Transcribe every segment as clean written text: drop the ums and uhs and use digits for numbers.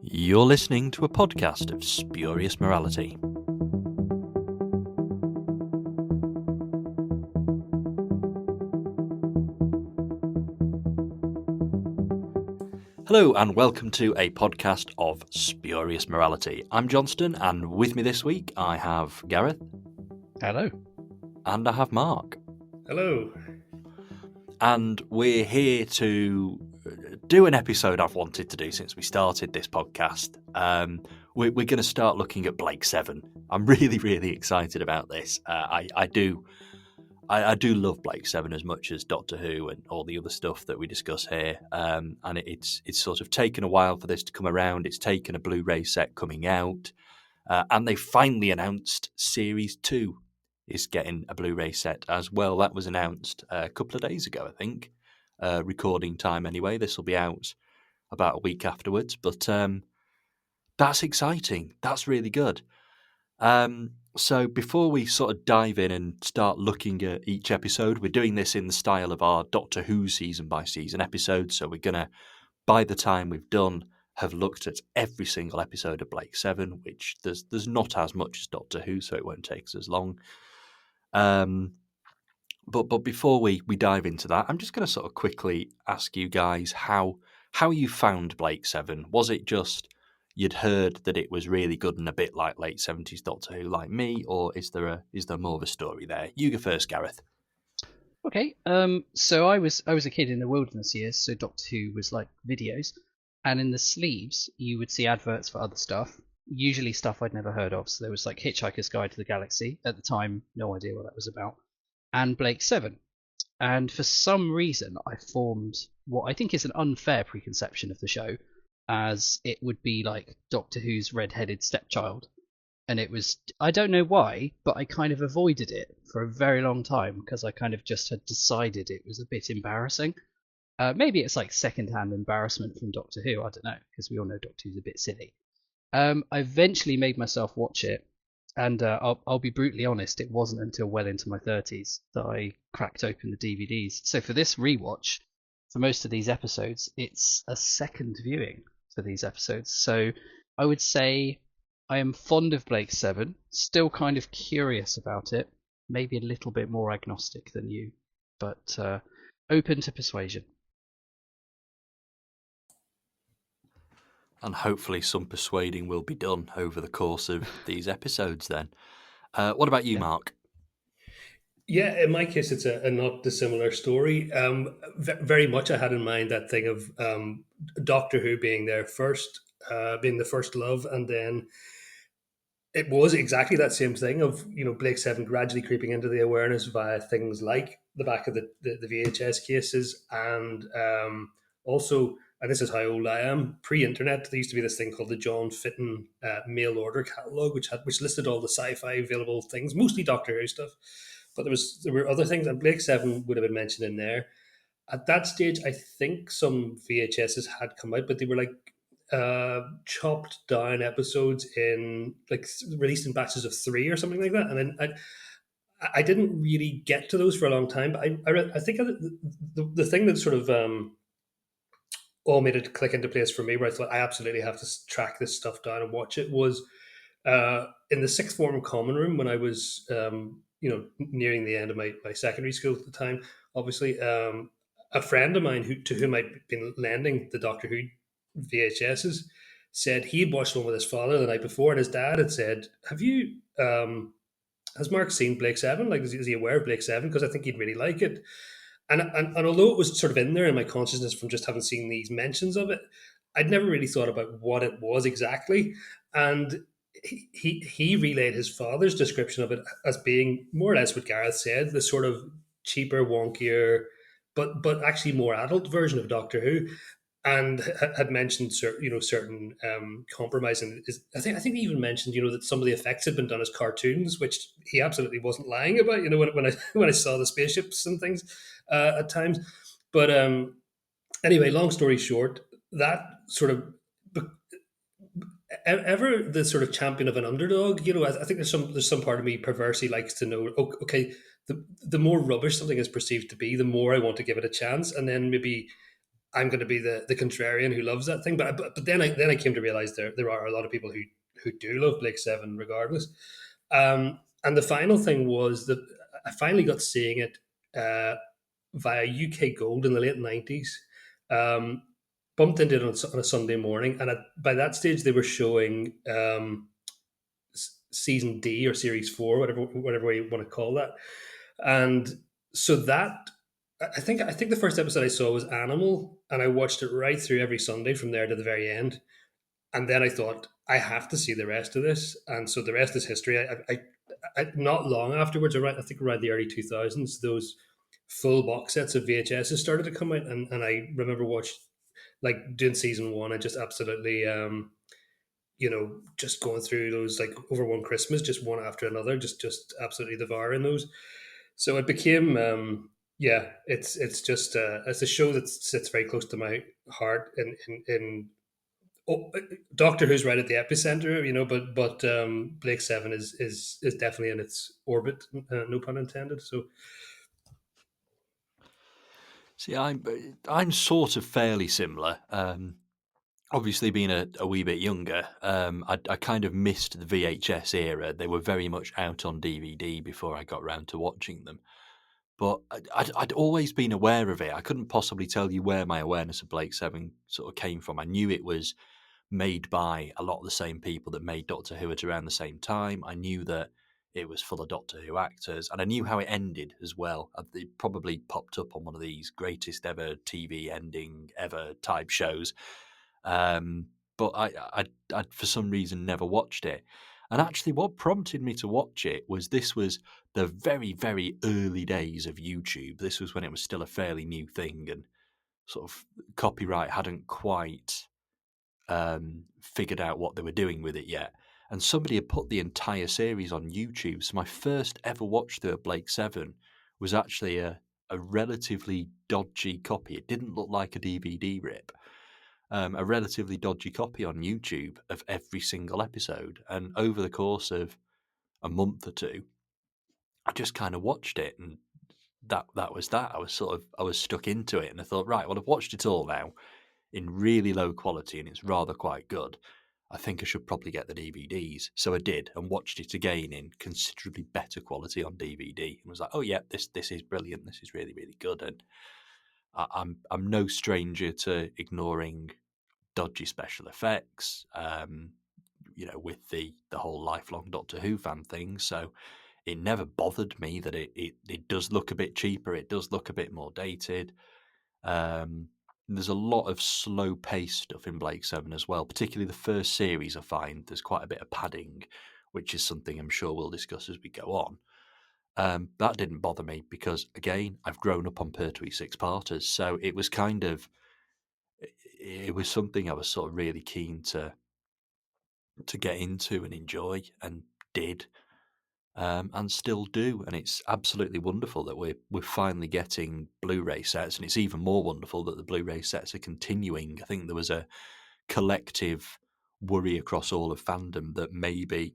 You're listening to a podcast of spurious morality. Hello and welcome to a podcast of spurious morality. I'm Johnstone, and with me this week I have Gareth. Hello. And I have Mark. Hello. And we're here to do an episode I've wanted to do since we started this podcast. We're going to start looking at Blake 7. I'm really excited about this. I do love Blake 7 as much as Doctor Who and all the other stuff that we discuss here. And it's sort of taken a while for this to come around. It's taken a Blu-ray set coming out. And they finally announced Series 2 is getting a Blu-ray set as well. That was announced a couple of days ago, I think. Recording time anyway. This will be out about a week afterwards. But that's exciting. That's really good. So before we sort of dive in and start looking at each episode, we're doing this in the style of our Doctor Who season by season episodes. So we're going to, by the time we've done, have looked at every single episode of Blake 7, which there's not as much as Doctor Who, so it won't take us as long. But before we dive into that, I'm just going to sort of quickly ask you guys how you found Blake 7. Was it just you'd heard that it was really good and a bit like late 70s Doctor Who like me, or is there more of a story there? You go first, Gareth. Okay. So I was a kid in the wilderness years, so Doctor Who was like videos, and in the sleeves you would see adverts for other stuff, usually stuff I'd never heard of. So there was like Hitchhiker's Guide to the Galaxy at the time, no idea what that was about, and Blake 7. And for some reason I formed what I think is an unfair preconception of the show, as it would be like Doctor Who's red-headed stepchild. And it was, I don't know why, but I kind of avoided it for a very long time because I kind of just had decided it was a bit embarrassing. Maybe it's like second-hand embarrassment from Doctor Who, I don't know, because we all know Doctor Who's a bit silly. I eventually made myself watch it, and I'll be brutally honest, it wasn't until well into my 30s that I cracked open the DVDs. So for this rewatch, for most of these episodes, it's a second viewing for these episodes. So I would say I am fond of Blake 7, still kind of curious about it, maybe a little bit more agnostic than you, but open to persuasion. And hopefully some persuading will be done over the course of these episodes then. What about you, Mark? Yeah, in my case, it's a not dissimilar story. Very much I had in mind that thing of Doctor Who being their first, being the first love, and then it was exactly that same thing of, Blake 7 gradually creeping into the awareness via things like the back of the VHS cases, and also, and this is how old I am, pre-internet, there used to be this thing called the John Fitton mail order catalogue, which listed all the sci-fi available things, mostly Doctor Who stuff. But there were other things, and Blake 7 would have been mentioned in there. At that stage, I think some VHSs had come out, but they were like chopped down episodes in released in batches of 3 or something like that. And then I didn't really get to those for a long time. But I think the thing that sort of all made it click into place for me, where I thought I absolutely have to track this stuff down and watch it, was in the sixth form common room when I was nearing the end of my secondary school at the time. Obviously, a friend of mine to whom I'd been lending the Doctor Who VHSs said he'd watched one with his father the night before, and his dad had said, "Have you? Has Mark seen Blake 7? Like, is he aware of Blake 7? Because I think he'd really like it." And although it was sort of in there in my consciousness from just having seen these mentions of it, I'd never really thought about what it was exactly. And he relayed his father's description of it as being more or less what Gareth said, the sort of cheaper, wonkier, but actually more adult version of Doctor Who, and had mentioned certain compromise. And I think he even mentioned that some of the effects had been done as cartoons, which he absolutely wasn't lying about. When I saw the spaceships and things at times. But anyway, long story short, that sort of ever the sort of champion of an underdog, I think there's some part of me perversely likes to know, okay, the more rubbish something is perceived to be, the more I want to give it a chance, and then maybe I'm going to be the contrarian who loves that thing. But then I came to realize there are a lot of people who do love Blake Seven regardless. And the final thing was that I finally got seeing it via UK Gold in the late '90s. Um, Bumped into it on a Sunday morning, and by that stage they were showing season D or series 4, whatever way you want to call that. And so that I think the first episode I saw was Animal, and I watched it right through every Sunday from there to the very end. And then I thought I have to see the rest of this, and so the rest is history. Not long afterwards, I think around the early 2000s, those full box sets of VHSs started to come out, and I remember watching like doing season 1. I just absolutely just going through those like over one Christmas, just one after another, just absolutely devouring those. So it became, it's a show that sits very close to my heart. Doctor Who's right at the epicenter, but Blake Seven is definitely in its orbit, no pun intended. So See, I'm sort of fairly similar. Obviously, being a wee bit younger, I kind of missed the VHS era. They were very much out on DVD before I got round to watching them. But I'd always been aware of it. I couldn't possibly tell you where my awareness of Blake Seven sort of came from. I knew it was made by a lot of the same people that made Doctor Who at around the same time. I knew that it was full of Doctor Who actors, and I knew how it ended as well. It probably popped up on one of these greatest ever TV ending ever type shows. But I for some reason never watched it. And actually, what prompted me to watch it was this was the very, very early days of YouTube. This was when it was still a fairly new thing, and sort of copyright hadn't quite figured out what they were doing with it yet. And somebody had put the entire series on YouTube. So my first ever watch through of Blake Seven was actually a relatively dodgy copy. It didn't look like a DVD rip. A relatively dodgy copy on YouTube of every single episode. And over the course of a month or two, I just kind of watched it, and that was that. I was stuck into it, and I thought, right, well, I've watched it all now in really low quality, and it's rather quite good. I think I should probably get the DVDs. So I did, and watched it again in considerably better quality on DVD, and was like, oh yeah, this is brilliant. This is really, really good. And I'm no stranger to ignoring dodgy special effects. With the whole lifelong Doctor Who fan thing. So it never bothered me that it does look a bit cheaper. It does look a bit more dated. There's a lot of slow paced stuff in Blake Seven as well, particularly the first series. I find there's quite a bit of padding, which is something I'm sure we'll discuss as we go on. That didn't bother me because, again, I've grown up on Pertwee six-parters, so it was it was something I was sort of really keen to get into and enjoy, and did. And still do, and it's absolutely wonderful that we're finally getting Blu-ray sets, and it's even more wonderful that the Blu-ray sets are continuing. I think there was a collective worry across all of fandom that maybe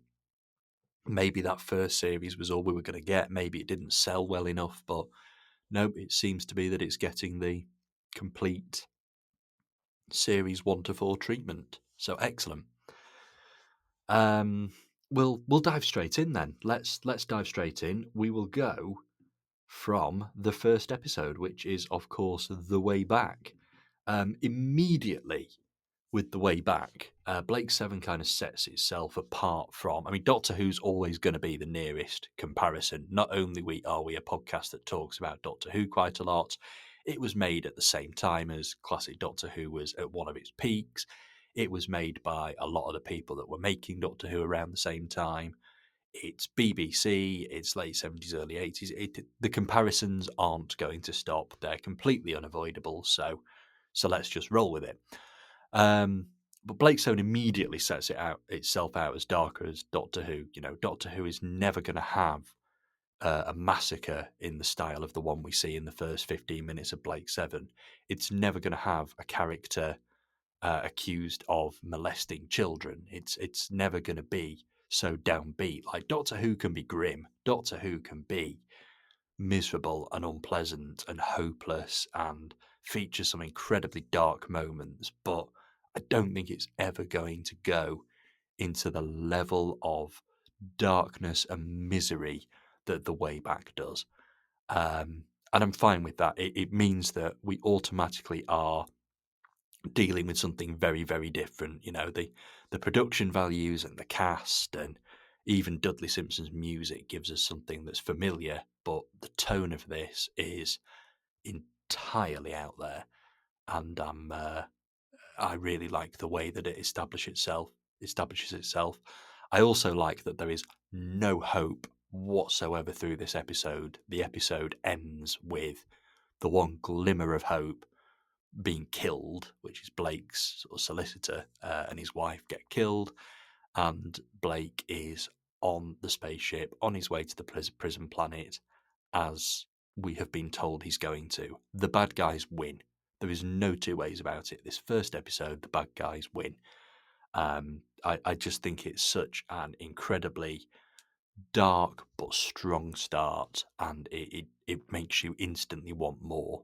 that first series was all we were going to get. Maybe it didn't sell well enough, but no, it seems to be that it's getting the complete series 1 to 4 treatment. So excellent. We'll dive straight in then. Let's dive straight in. We will go from the first episode, which is, of course, The Way Back. Immediately with The Way Back, Blake Seven kind of sets itself apart from. I mean, Doctor Who's always going to be the nearest comparison. Not only are we a podcast that talks about Doctor Who quite a lot, it was made at the same time as classic Doctor Who was at one of its peaks. It was made by a lot of the people that were making Doctor Who around the same time. It's BBC, it's late 70s, early 80s. The comparisons aren't going to stop. They're completely unavoidable, so let's just roll with it. But Blake Stone immediately sets itself out as darker as Doctor Who. You know, Doctor Who is never going to have a massacre in the style of the one we see in the first 15 minutes of Blake Seven. It's never going to have a character accused of molesting children. It's never going to be so downbeat. Like Doctor Who can be grim. Doctor Who can be miserable and unpleasant and hopeless and features some incredibly dark moments, but I don't think it's ever going to go into the level of darkness and misery that The Way Back does. And I'm fine with that. It means that we automatically are dealing with something very, very different. You know, the production values and the cast and even Dudley Simpson's music gives us something that's familiar, but the tone of this is entirely out there. And I really like the way that it establishes itself. I also like that there is no hope whatsoever through this episode. The episode ends with the one glimmer of hope being killed, which is Blake's sort of solicitor and his wife get killed, and Blake is on the spaceship on his way to the prison planet, as we have been told he's going to. The bad guys win. There is no two ways about it. This first episode, the bad guys win. I just think it's such an incredibly dark but strong start, and it makes you instantly want more.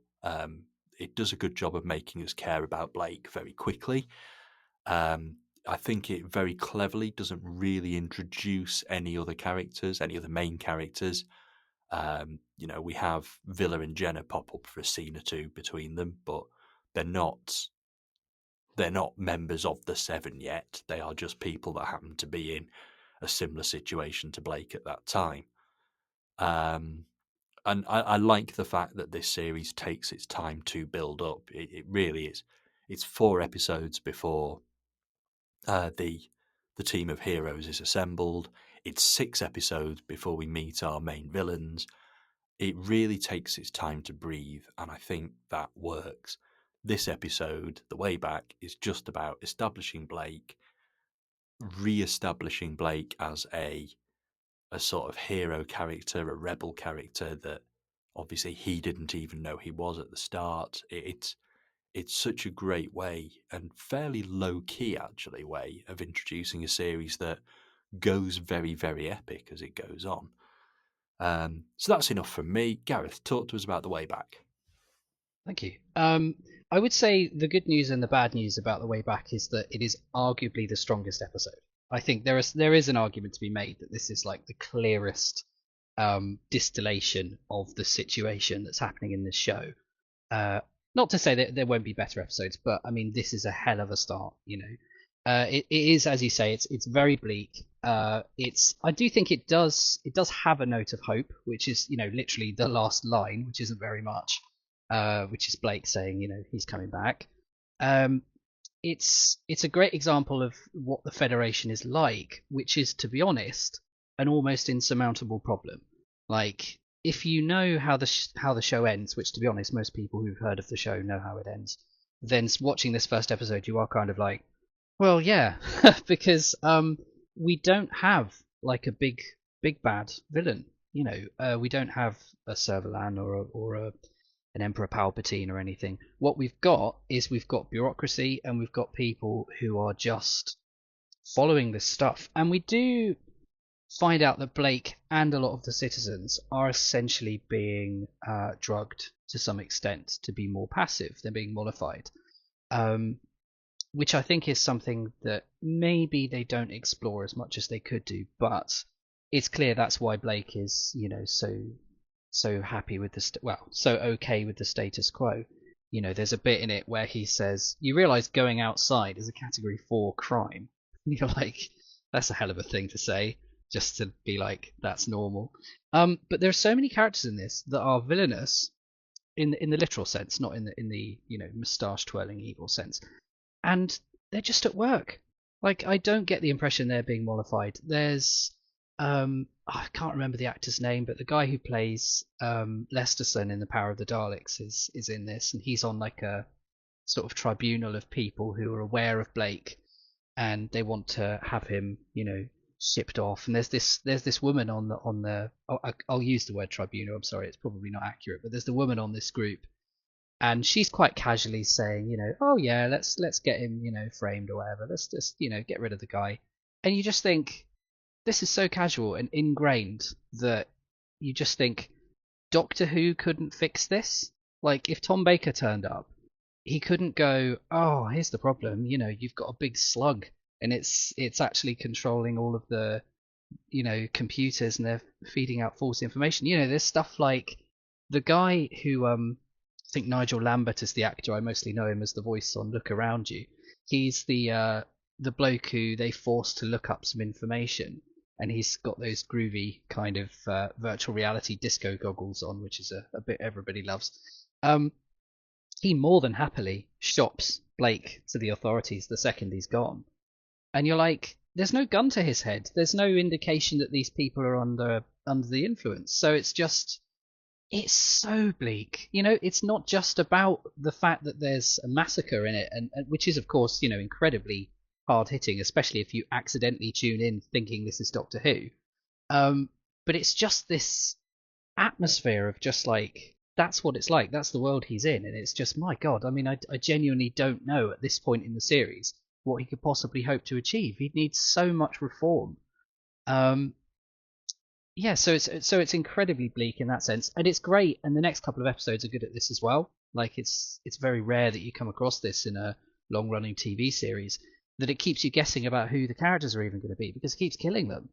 It does a good job of making us care about Blake very quickly. I think it very cleverly doesn't really introduce any other main characters. You know, we have Villa and Jenna pop up for a scene or two between them, but they're not members of the Seven yet. They are just people that happen to be in a similar situation to Blake at that time. And I like the fact that this series takes its time to build up. It really is. It's 4 episodes before the team of heroes is assembled. It's 6 episodes before we meet our main villains. It really takes its time to breathe, and I think that works. This episode, The Way Back, is just about establishing Blake, re-establishing Blake as a sort of hero character, a rebel character that obviously he didn't even know he was at the start. It's such a great way, and fairly low key actually, way of introducing a series that goes very, very epic as it goes on. So that's enough from me. Gareth, talk to us about The Way Back. Thank you. I would say the good news and the bad news about The Way Back is that it is arguably the strongest episode. I think there is an argument to be made that this is like the clearest distillation of the situation that's happening in this show. Not to say that there won't be better episodes, but I mean this is a hell of a start. You know, it is, as you say, it's very bleak. I do think it does have a note of hope, which is, you know, literally the last line, which isn't very much. Which is Blake saying, you know, he's coming back. It's a great example of what the Federation is like, which is, to be honest, an almost insurmountable problem. Like, if you know how the show ends, which, to be honest, most people who've heard of the show know how it ends, then watching this first episode, you are kind of like, well, yeah, because we don't have like a big bad villain. You know, we don't have a Servalan or an Emperor Palpatine or anything. What we've got bureaucracy, and we've got people who are just following this stuff. And we do find out that Blake and a lot of the citizens are essentially being drugged to some extent to be more passive. They're being mollified, which I think is something that maybe they don't explore as much as they could do. But it's clear that's why Blake is, you know, so happy with so okay with the status quo. You know, there's a bit in it where he says, you realize going outside is a category 4 crime. You're like, that's a hell of a thing to say, just to be like, that's normal. But there are so many characters in this that are villainous in the literal sense, not in the you know, moustache twirling evil sense, and they're just at work. Like, I don't get the impression they're being mollified. There's I can't remember the actor's name, but the guy who plays Lesterson in The Power of the Daleks is in this, and he's on like a sort of tribunal of people who are aware of Blake, and they want to have him, you know, shipped off. And there's this woman on the I'll use the word tribunal. I'm sorry, it's probably not accurate, but there's the woman on this group, and she's quite casually saying, you know, oh yeah, let's get him, you know, framed or whatever. Let's just, you know, get rid of the guy. And you just think, this is so casual and ingrained that you just think, Doctor Who couldn't fix this. Like, if Tom Baker turned up, he couldn't go, oh, here's the problem. You've got a big slug, and it's actually controlling all of the computers, and they're feeding out false information. There's stuff like the guy who I think Nigel Lambert is the actor. I mostly know him as the voice on Look Around You. He's the bloke who they forced to look up some information, and he's got those groovy kind of virtual reality disco goggles on, which is a bit everybody loves. He more than happily shops Blake to the authorities the second he's gone. And you're like, there's no gun to his head. There's no indication that these people are under the influence. So it's so bleak. It's not just about the fact that there's a massacre in it, and which is, of course, incredibly hard hitting, especially if you accidentally tune in thinking this is Doctor Who. But it's just this atmosphere of just like, that's what it's like. That's the world he's in. And it's just, my God, I mean, I genuinely don't know at this point in the series what he could possibly hope to achieve. He needs so much reform. Yeah, so it's incredibly bleak in that sense, and it's great. And the next couple of episodes are good at this as well. Like, it's very rare that you come across this in a long-running TV series, that it keeps you guessing about who the characters are even going to be, because it keeps killing them.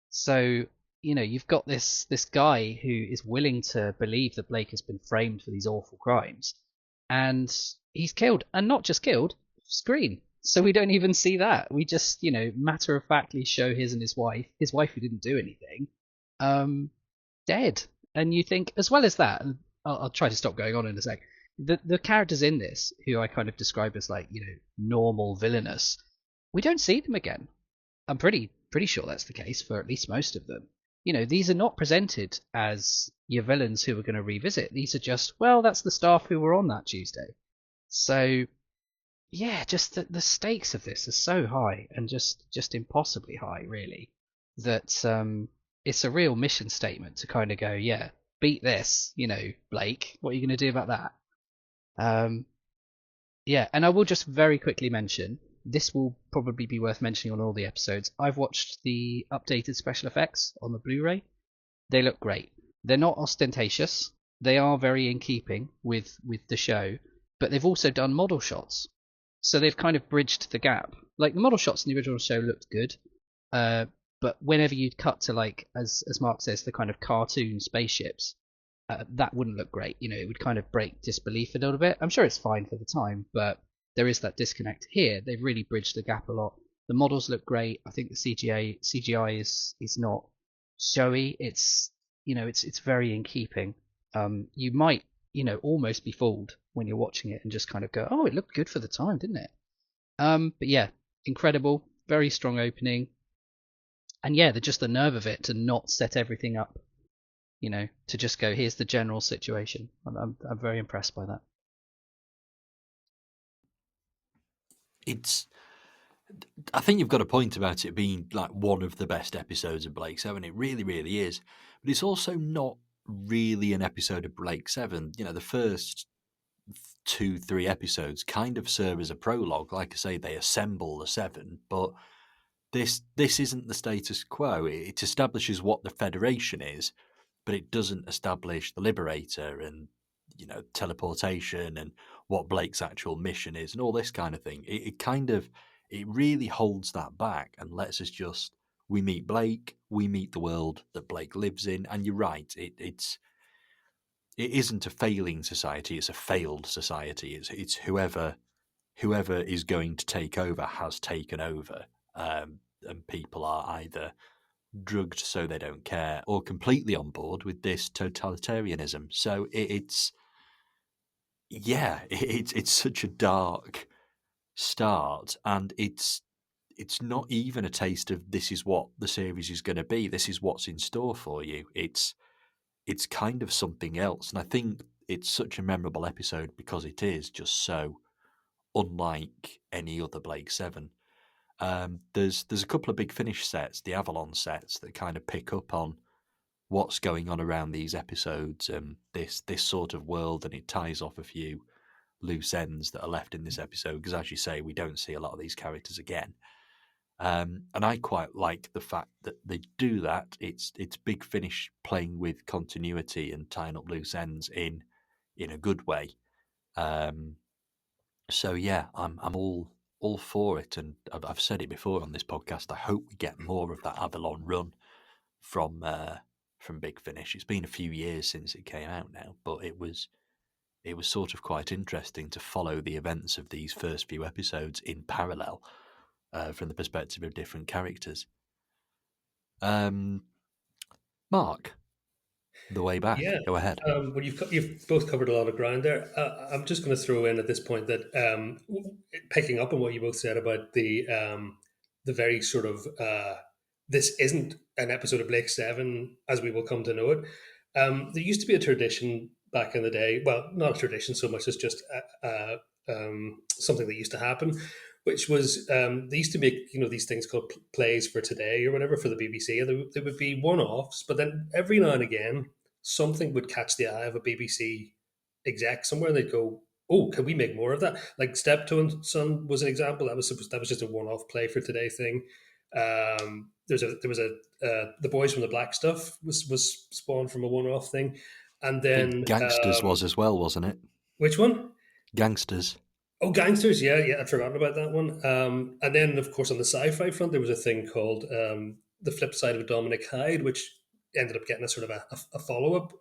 So you've got this guy who is willing to believe that Blake has been framed for these awful crimes, and he's killed, and not just killed, screen. So we don't even see that. We just, matter-of-factly show his wife who didn't do anything, dead. And you think, as well as that, and I'll try to stop going on in a sec, the characters in this, who I kind of describe as like, normal villainous, we don't see them again. I'm pretty sure that's the case for at least most of them. These are not presented as your villains who we're going to revisit. These are just, well, that's the staff who were on that Tuesday. So yeah, just the stakes of this are so high, and just impossibly high, really, that it's a real mission statement to kind of go, yeah, beat this, Blake. What are you going to do about that? Yeah, and I will just very quickly mention, this will probably be worth mentioning on all the episodes. I've watched the updated special effects on the Blu-ray. They look great. They're not ostentatious. They are very in keeping with the show, but they've also done model shots. So they've kind of bridged the gap. Like, the model shots in the original show looked good, but whenever you'd cut to, like, as Mark says, the kind of cartoon spaceships, that wouldn't look great. It would kind of break disbelief a little bit. I'm sure it's fine for the time, but there is that disconnect. Here, they've really bridged the gap a lot. The models look great. I think the CGI is not showy. It's it's very in keeping. You might almost be fooled when you're watching it and just kind of go, oh, it looked good for the time, didn't it? But yeah, incredible, very strong opening, and yeah, just the nerve of it to not set everything up, to just go, here's the general situation. I'm very impressed by that. I think you've got a point about it being like one of the best episodes of Blake 7. It really, really is. But it's also not really an episode of Blake 7. The first 2-3 episodes kind of serve as a prologue. Like I say, they assemble the 7, but this isn't the status quo. It establishes what the Federation is, but it doesn't establish the Liberator and teleportation and what Blake's actual mission is and all this kind of thing. It really holds that back and lets us we meet Blake, we meet the world that Blake lives in, and you're right, it isn't a failing society, it's a failed society. It's whoever is going to take over has taken over, and people are either drugged so they don't care or completely on board with this totalitarianism. So it's such a dark start, and it's not even a taste of this is what the series is going to be. This is what's in store for you. It's kind of something else, and I think it's such a memorable episode because it is just so unlike any other Blake 7. There's a couple of big Finish sets, the Avalon sets, that kind of pick up on what's going on around these episodes, this sort of world, and it ties off a few loose ends that are left in this episode, because as you say, we don't see a lot of these characters again. And I quite like the fact that they do that. It's Big Finish playing with continuity and tying up loose ends in a good way. So yeah, I'm all for it, and I've said it before on this podcast. I hope we get more of that Avalon run from Big Finish. It's been a few years since it came out now, but it was sort of quite interesting to follow the events of these first few episodes in parallel from the perspective of different characters. Mark, the way back. Yeah. Go ahead. Well, you've both covered a lot of ground there. I'm just going to throw in at this point that picking up on what you both said about the very sort of this isn't an episode of Blake Seven as we will come to know it. There used to be a tradition back in the day. Well, not a tradition so much as just something that used to happen, which was they used to make these things called plays for today or whatever for the BBC, and they would be one-offs. But then every now and again, something would catch the eye of a BBC exec somewhere, and they'd go, "Oh, can we make more of that?" Like Steptoe Son was an example. That was just a one-off play for today thing. There was a the Boys from the Black Stuff was spawned from a one-off thing, and then Gangsters was as well, wasn't it? Which one? Gangsters. Oh, Gangsters, yeah, I'd forgotten about that one. And then, of course, on the sci-fi front, there was a thing called The Flip Side of Dominic Hyde, which ended up getting a sort of a follow-up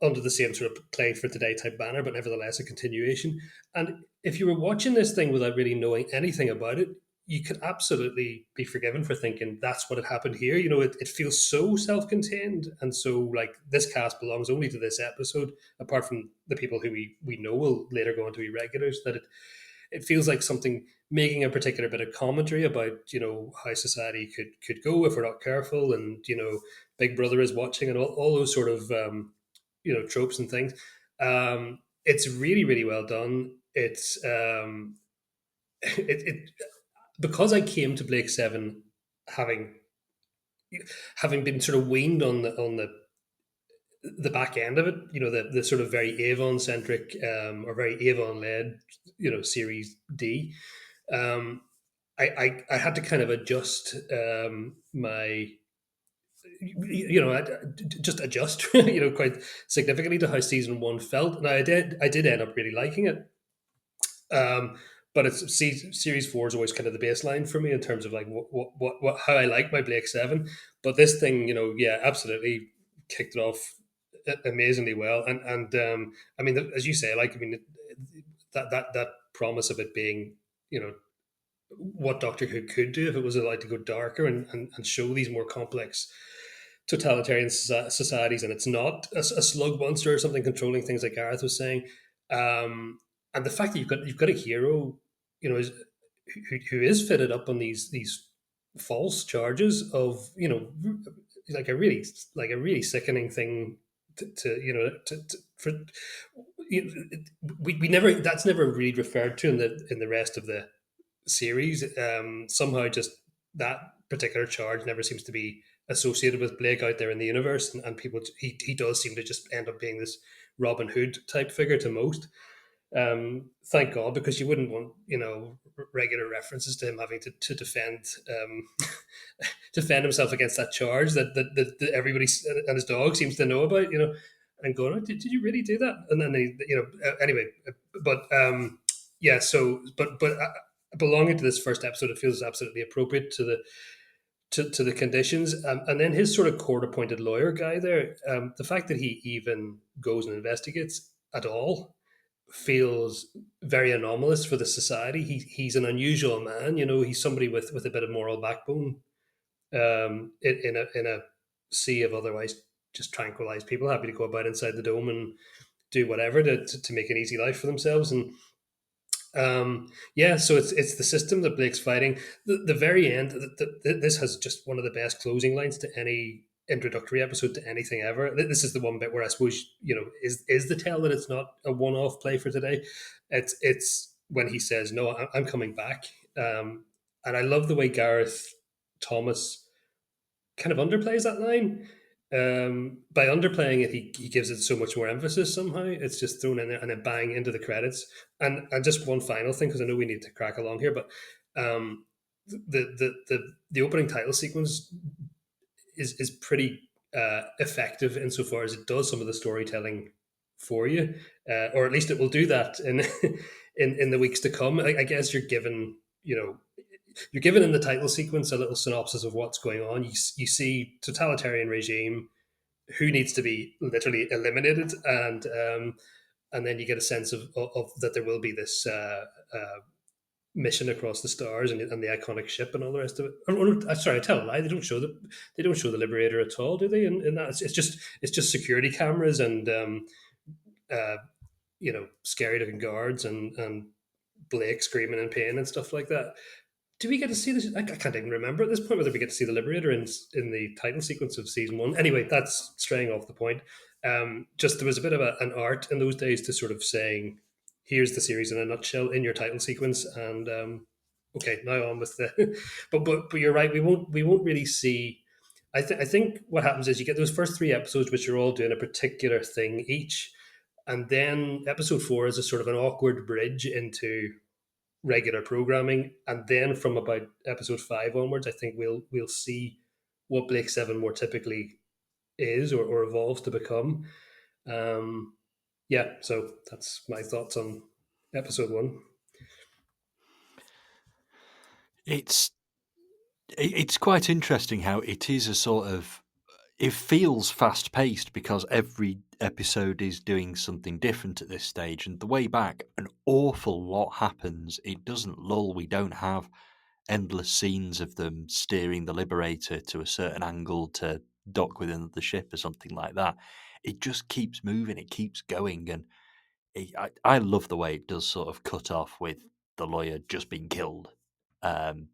under the same sort of play for today type banner, but nevertheless a continuation. And if you were watching this thing without really knowing anything about it, you could absolutely be forgiven for thinking that's what had happened here. It feels so self-contained, and so like this cast belongs only to this episode, apart from the people who we know will later go on to be regulars, that it feels like something making a particular bit of commentary about how society could go if we're not careful, and Big Brother is watching, and all those sort of tropes and things. It's really, really well done. It's it because I came to Blake Seven having been sort of weaned on the back end of it, the sort of very Avon centric or very Avon led, series D. I had to kind of adjust my just adjust quite significantly to how season one felt, and I did end up really liking it. But it's series four is always kind of the baseline for me in terms of like what how I like my Blake Seven. But this thing, absolutely kicked it off amazingly well, and I mean, as you say, that promise of it being, what Doctor Who could do if it was allowed to go darker and show these more complex totalitarian societies, and it's not a slug monster or something controlling things like Gareth was saying. And the fact that you've got a hero, who is fitted up on these false charges of, like a really sickening thing for we never, that's never really referred to in the rest of the series. Somehow just that particular charge never seems to be associated with Blake out there in the universe, and people, he does seem to just end up being this Robin Hood type figure to most. Thank God, because you wouldn't want regular references to him having to defend defend himself against that charge that everybody and his dog seems to know about, and going, oh, did you really do that? And then anyway, but yeah, so but belonging to this first episode, it feels absolutely appropriate to the conditions, and then his sort of court-appointed lawyer guy there, the fact that he even goes and investigates at all feels very anomalous for the society. He's an unusual man, he's somebody with a bit of moral backbone, in a sea of otherwise just tranquilized people happy to go about inside the dome and do whatever to make an easy life for themselves. And so it's the system that Blake's fighting. The very end, this has just one of the best closing lines to any introductory episode to anything ever. This is the one bit where I suppose, is the tell that it's not a one-off play for today. It's when he says, "No, I'm coming back," and I love the way Gareth Thomas kind of underplays that line. By underplaying it, he gives it so much more emphasis somehow. It's just thrown in there and then bang into the credits. And just one final thing, because I know we need to crack along here, but the opening title sequence is pretty effective insofar as it does some of the storytelling for you, or at least it will do that in in the weeks to come. I guess you're given, you're given in the title sequence a little synopsis of what's going on. You see totalitarian regime, who needs to be literally eliminated, and then you get a sense of that there will be this mission across the stars and the iconic ship and all the rest of it. Sorry, I tell a lie. They don't show the Liberator at all, do they? In that, it's just security cameras and uh, scary looking guards and Blake screaming in pain and stuff like that. Do we get to see this? I can't even remember at this point whether we get to see the Liberator in the title sequence of season one. Anyway, that's straying off the point. Just there was a bit of an art in those days to sort of saying, "Here's the series in a nutshell" in your title sequence. And okay, now on with the. But you're right. We won't really see. I think what happens is you get those first three episodes, which are all doing a particular thing each, and then episode four is a sort of an awkward bridge into regular programming, and then from about episode five onwards, I think we'll see what Blake Seven more typically is or evolves to become. Yeah, so that's my thoughts on episode one. It's quite interesting how it is a sort of, it feels fast paced because every episode is doing something different at this stage, and the way back an awful lot happens. It doesn't lull. We don't have endless scenes of them steering the Liberator to a certain angle to dock within the ship or something like that. It just keeps moving, it keeps going, and I love the way it does sort of cut off with the lawyer just being killed, um,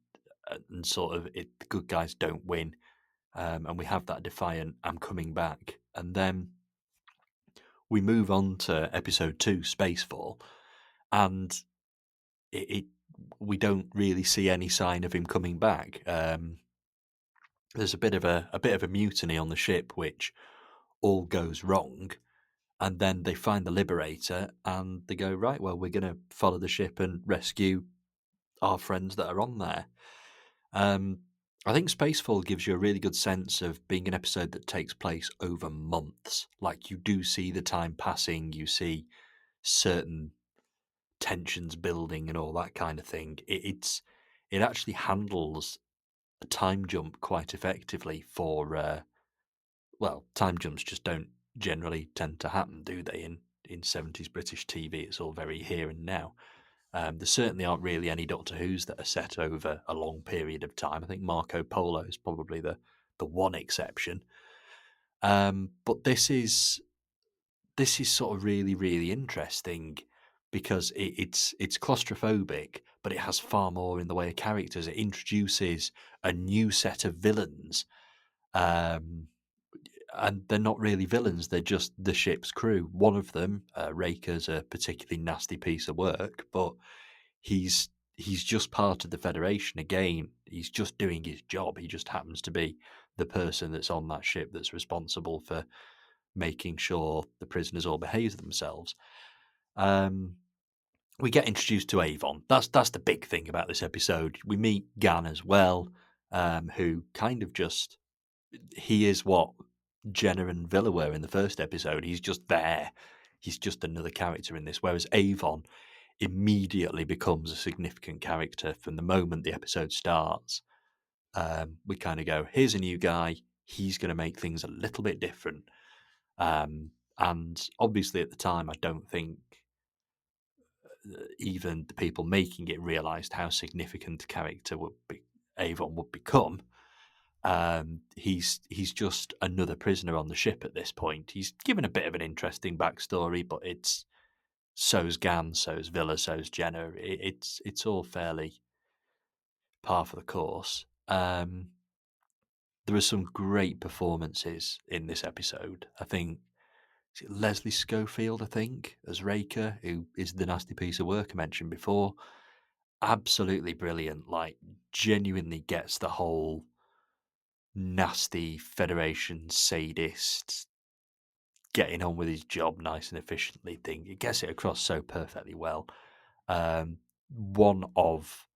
and sort of the good guys don't win, and we have that defiant "I'm coming back," and then we move on to episode 2, Spacefall, and it we don't really see any sign of him coming back. There's a bit of a mutiny on the ship, which all goes wrong, and then they find the Liberator, and they go, right, well, we're going to follow the ship and rescue our friends that are on there. I think Spacefall gives you a really good sense of being an episode that takes place over months. Like, you do see the time passing, you see certain tensions building and all that kind of thing. It actually handles a time jump quite effectively for well, time jumps just don't generally tend to happen, do they? In 70s British TV, it's all very here and now. There certainly aren't really any Doctor Who's that are set over a long period of time. I think Marco Polo is probably the one exception. But this is sort of really, really interesting because it's claustrophobic, but it has far more in the way of characters. It introduces a new set of villains, and they're not really villains; they're just the ship's crew. One of them, Raker's a particularly nasty piece of work, but he's just part of the Federation. Again, he's just doing his job. He just happens to be the person that's on that ship that's responsible for making sure the prisoners all behave themselves. We get introduced to Avon. That's the big thing about this episode. We meet Gan as well, who kind of just, he is what Jenna and Villa were in the first episode. He's just there. He's just another character in this. Whereas Avon immediately becomes a significant character from the moment the episode starts. We kind of go, here's a new guy. He's going to make things a little bit different. And obviously at the time, I don't think even the people making it realised how significant a character Avon would become. He's just another prisoner on the ship at this point. He's given a bit of an interesting backstory, but it's so's Gan, so's Villa, so's Jenna. It's all fairly par for the course. There are some great performances in this episode. I think Leslie Schofield, I think, as Raker, who is the nasty piece of work I mentioned before. Absolutely brilliant. Like, genuinely gets the whole nasty Federation sadist getting on with his job nice and efficiently thing. It gets it across so perfectly well. One of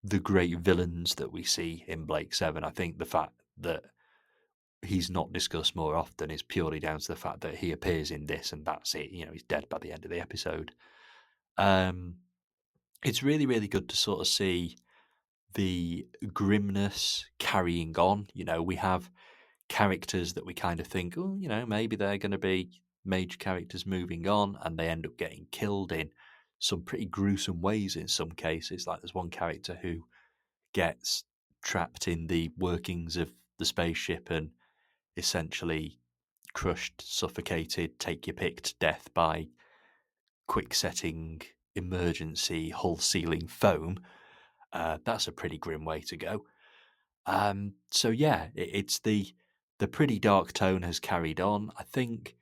the great villains that we see in Blake 7. I think the fact that he's not discussed more often is purely down to the fact that he appears in this and that's it. He's dead by the end of the episode. It's really, really good to sort of see the grimness carrying on. We have characters that we kind of think, oh, maybe they're going to be major characters moving on, and they end up getting killed in some pretty gruesome ways in some cases. Like there's one character who gets trapped in the workings of the spaceship and essentially crushed, suffocated, take your pick to death by quick setting emergency hull sealing foam. That's a pretty grim way to go. So yeah, it's the pretty dark tone has carried on. I think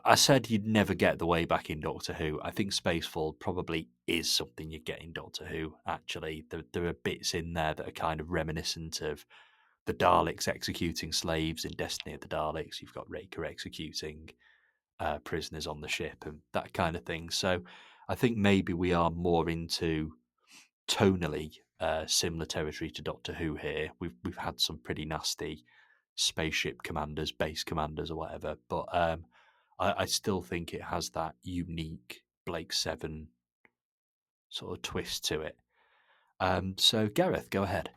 I said you'd never get the way back in Doctor Who. I think Spacefall probably is something you get in Doctor Who. Actually, there are bits in there that are kind of reminiscent of the Daleks executing slaves in Destiny of the Daleks. You've got Raker executing prisoners on the ship and that kind of thing. So I think maybe we are more into tonally similar territory to Doctor Who here. We've had some pretty nasty spaceship commanders, base commanders, or whatever, but I still think it has that unique Blake 7 sort of twist to it. So Gareth, go ahead.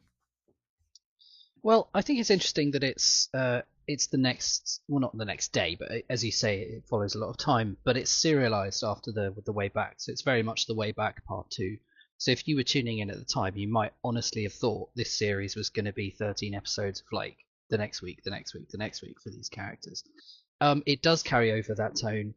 Well, I think it's interesting that it's the next, well, not the next day, but as you say, it follows a lot of time. But it's serialized after the Way Back, so it's very much the Way Back Part 2. So if you were tuning in at the time, you might honestly have thought this series was going to be 13 episodes of like the next week, the next week, the next week for these characters. It does carry over that tone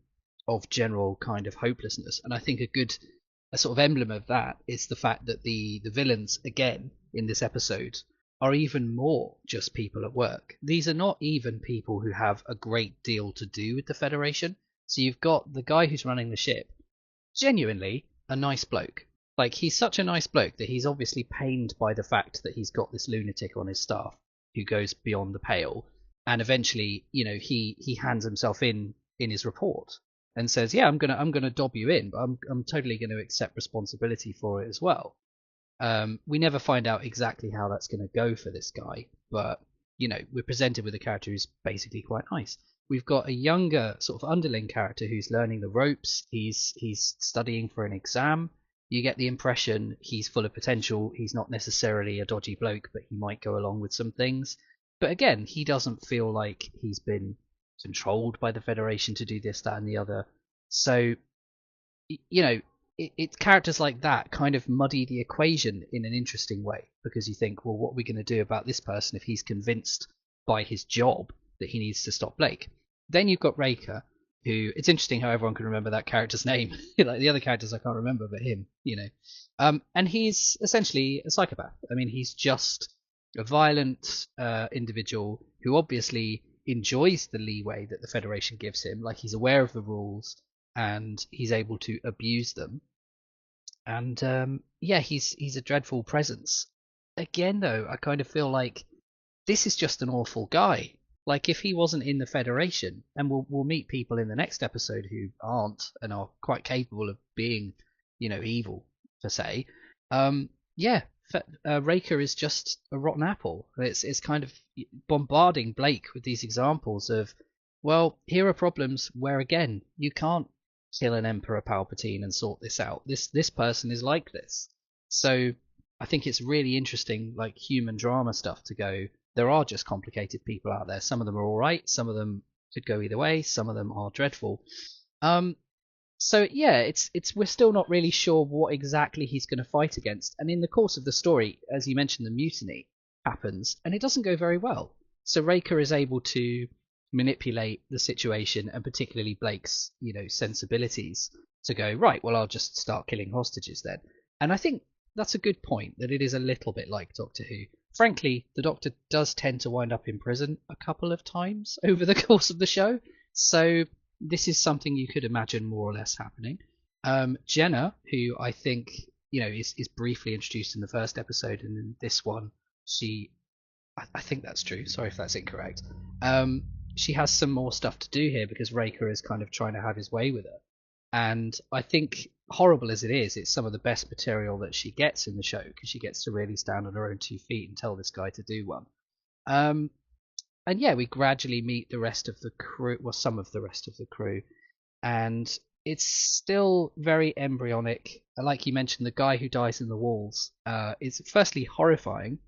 of general kind of hopelessness, and I think a sort of emblem of that is the fact that the villains again in this episode are even more just people at work. These are not even people who have a great deal to do with the Federation. So you've got the guy who's running the ship, genuinely a nice bloke. Like, he's such a nice bloke that he's obviously pained by the fact that he's got this lunatic on his staff who goes beyond the pale. And eventually, he hands himself in his report and says, "Yeah, I'm gonna dob you in, but I'm totally going to accept responsibility for it as well." We never find out exactly how that's going to go for this guy, but we're presented with a character who's basically quite nice. We've got a younger sort of underling character who's learning the ropes. He's studying for an exam. You get the impression he's full of potential. He's not necessarily a dodgy bloke, but he might go along with some things. But again, he doesn't feel like he's been controlled by the Federation to do this, that, and the other. So, it's characters like that kind of muddy the equation in an interesting way, because you think, well, what are we going to do about this person if he's convinced by his job that he needs to stop Blake? Then you've got Raker, who, it's interesting how everyone can remember that character's name. Like the other characters I can't remember, but him, and he's essentially a psychopath. I mean, he's just a violent individual who obviously enjoys the leeway that the Federation gives him. Like, he's aware of the rules and he's able to abuse them. And he's a dreadful presence. Again, though, I kind of feel like this is just an awful guy. Like, if he wasn't in the Federation, and we'll meet people in the next episode who aren't and are quite capable of being, evil per se. Raker is just a rotten apple. It's kind of bombarding Blake with these examples of, well, here are problems where again you can't kill an Emperor Palpatine and sort this out. This person is like this. So I think it's really interesting, like human drama stuff, to go, there are just complicated people out there. Some of them are all right. Some of them could go either way. Some of them are dreadful. So yeah, it's we're still not really sure what exactly he's going to fight against. And in the course of the story, as you mentioned, the mutiny happens, and it doesn't go very well. So Raker is able to manipulate the situation, and particularly Blake's, sensibilities, to go, right, well, I'll just start killing hostages then. And I think that's a good point, that it is a little bit like Doctor Who. Frankly, the Doctor does tend to wind up in prison a couple of times over the course of the show, so this is something you could imagine more or less happening. Jenna, who I think is briefly introduced in the first episode, and in this one, I think that's true. Sorry if that's incorrect. She has some more stuff to do here because Raker is kind of trying to have his way with her. And I think, horrible as it is, it's some of the best material that she gets in the show, because she gets to really stand on her own 2 feet and tell this guy to do one. And yeah, we gradually meet the rest of the crew, well, some of the rest of the crew, and it's still very embryonic. Like you mentioned, the guy who dies in the walls is firstly horrifying.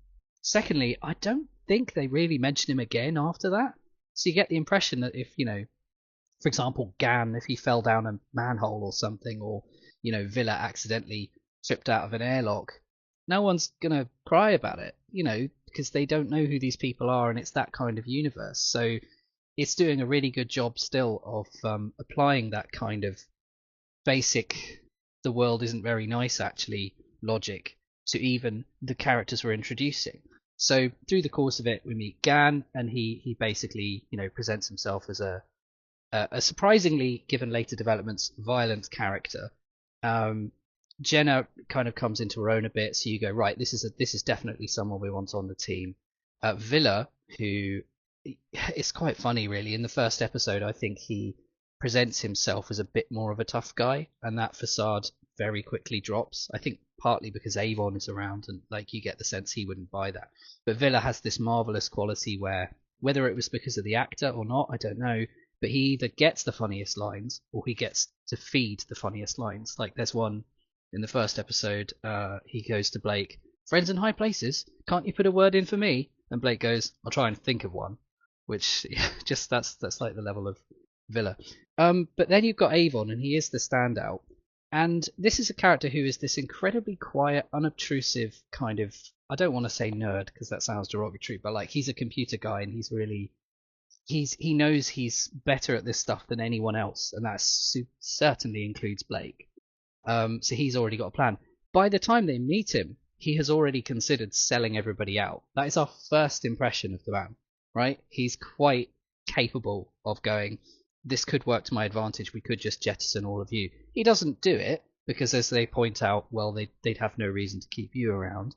Secondly, I don't think they really mention him again after that. So you get the impression that if, for example, Gan, if he fell down a manhole or something, or, Villa accidentally tripped out of an airlock, no one's going to cry about it, because they don't know who these people are, and it's that kind of universe. So it's doing a really good job still of applying that kind of basic, the world isn't very nice actually logic to even the characters we're introducing. So through the course of it, we meet Gan, and he basically, presents himself as a surprisingly, given later developments, violent character. Jenna kind of comes into her own a bit, so you go, right, this is definitely someone we want on the team. Villa, who it's quite funny really. In the first episode, I think he presents himself as a bit more of a tough guy, and that facade very quickly drops. I think partly because Avon is around, and like you get the sense he wouldn't buy that. But Villa has this marvelous quality where, whether it was because of the actor or not, I don't know, but he either gets the funniest lines or he gets to feed the funniest lines. Like there's one in the first episode, he goes to Blake, "Friends in high places, can't you put a word in for me?" And Blake goes, "I'll try and think of one," which just that's like the level of Villa. But then you've got Avon, and he is the standout. And this is a character who is this incredibly quiet, unobtrusive kind of, I don't want to say nerd because that sounds derogatory, but like he's a computer guy, and he knows he's better at this stuff than anyone else, and that certainly includes Blake. So he's already got a plan. By the time they meet him, he has already considered selling everybody out. That is our first impression of the man, right? He's quite capable of going, this could work to my advantage. We could just jettison all of you. He doesn't do it because, as they point out, well, they'd have no reason to keep you around.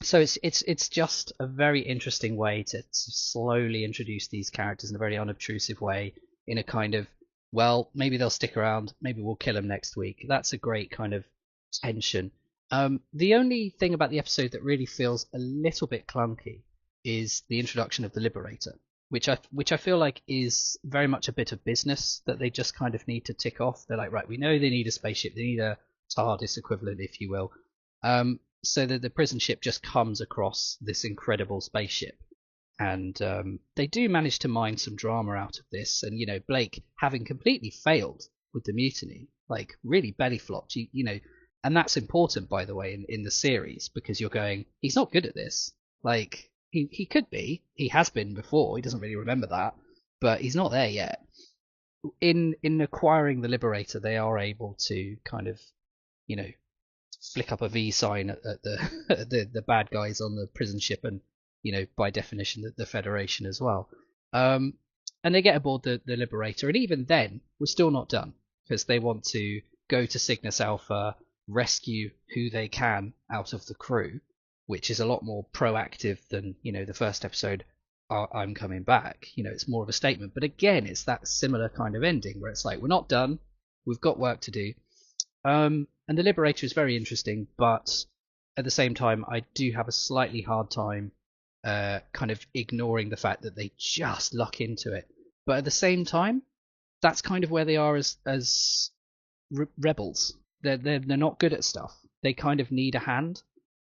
So it's just a very interesting way to slowly introduce these characters in a very unobtrusive way, in a kind of, well, maybe they'll stick around, maybe we'll kill them next week. That's a great kind of tension. The only thing about the episode that really feels a little bit clunky is the introduction of the Liberator, which I feel like is very much a bit of business that they just kind of need to tick off. They're like, right, we know they need a spaceship, they need a TARDIS equivalent, if you will. So that the prison ship just comes across this incredible spaceship. And they do manage to mine some drama out of this. And, Blake, having completely failed with the mutiny, like really belly flopped, and that's important, by the way, in the series, because you're going, he's not good at this. Like, he could be. He has been before. He doesn't really remember that. But he's not there yet. In acquiring the Liberator, they are able to kind of, flick up a V sign at the bad guys on the prison ship, and by definition the Federation as well. And they get aboard the Liberator, and even then we're still not done, because they want to go to Cygnus Alpha, rescue who they can out of the crew, which is a lot more proactive than the first episode. I'm coming back. It's more of a statement, but again, it's that similar kind of ending where it's like, we're not done, we've got work to do. And the Liberator is very interesting, but at the same time, I do have a slightly hard time kind of ignoring the fact that they just luck into it. But at the same time, that's kind of where they are as rebels. They're not good at stuff. They kind of need a hand.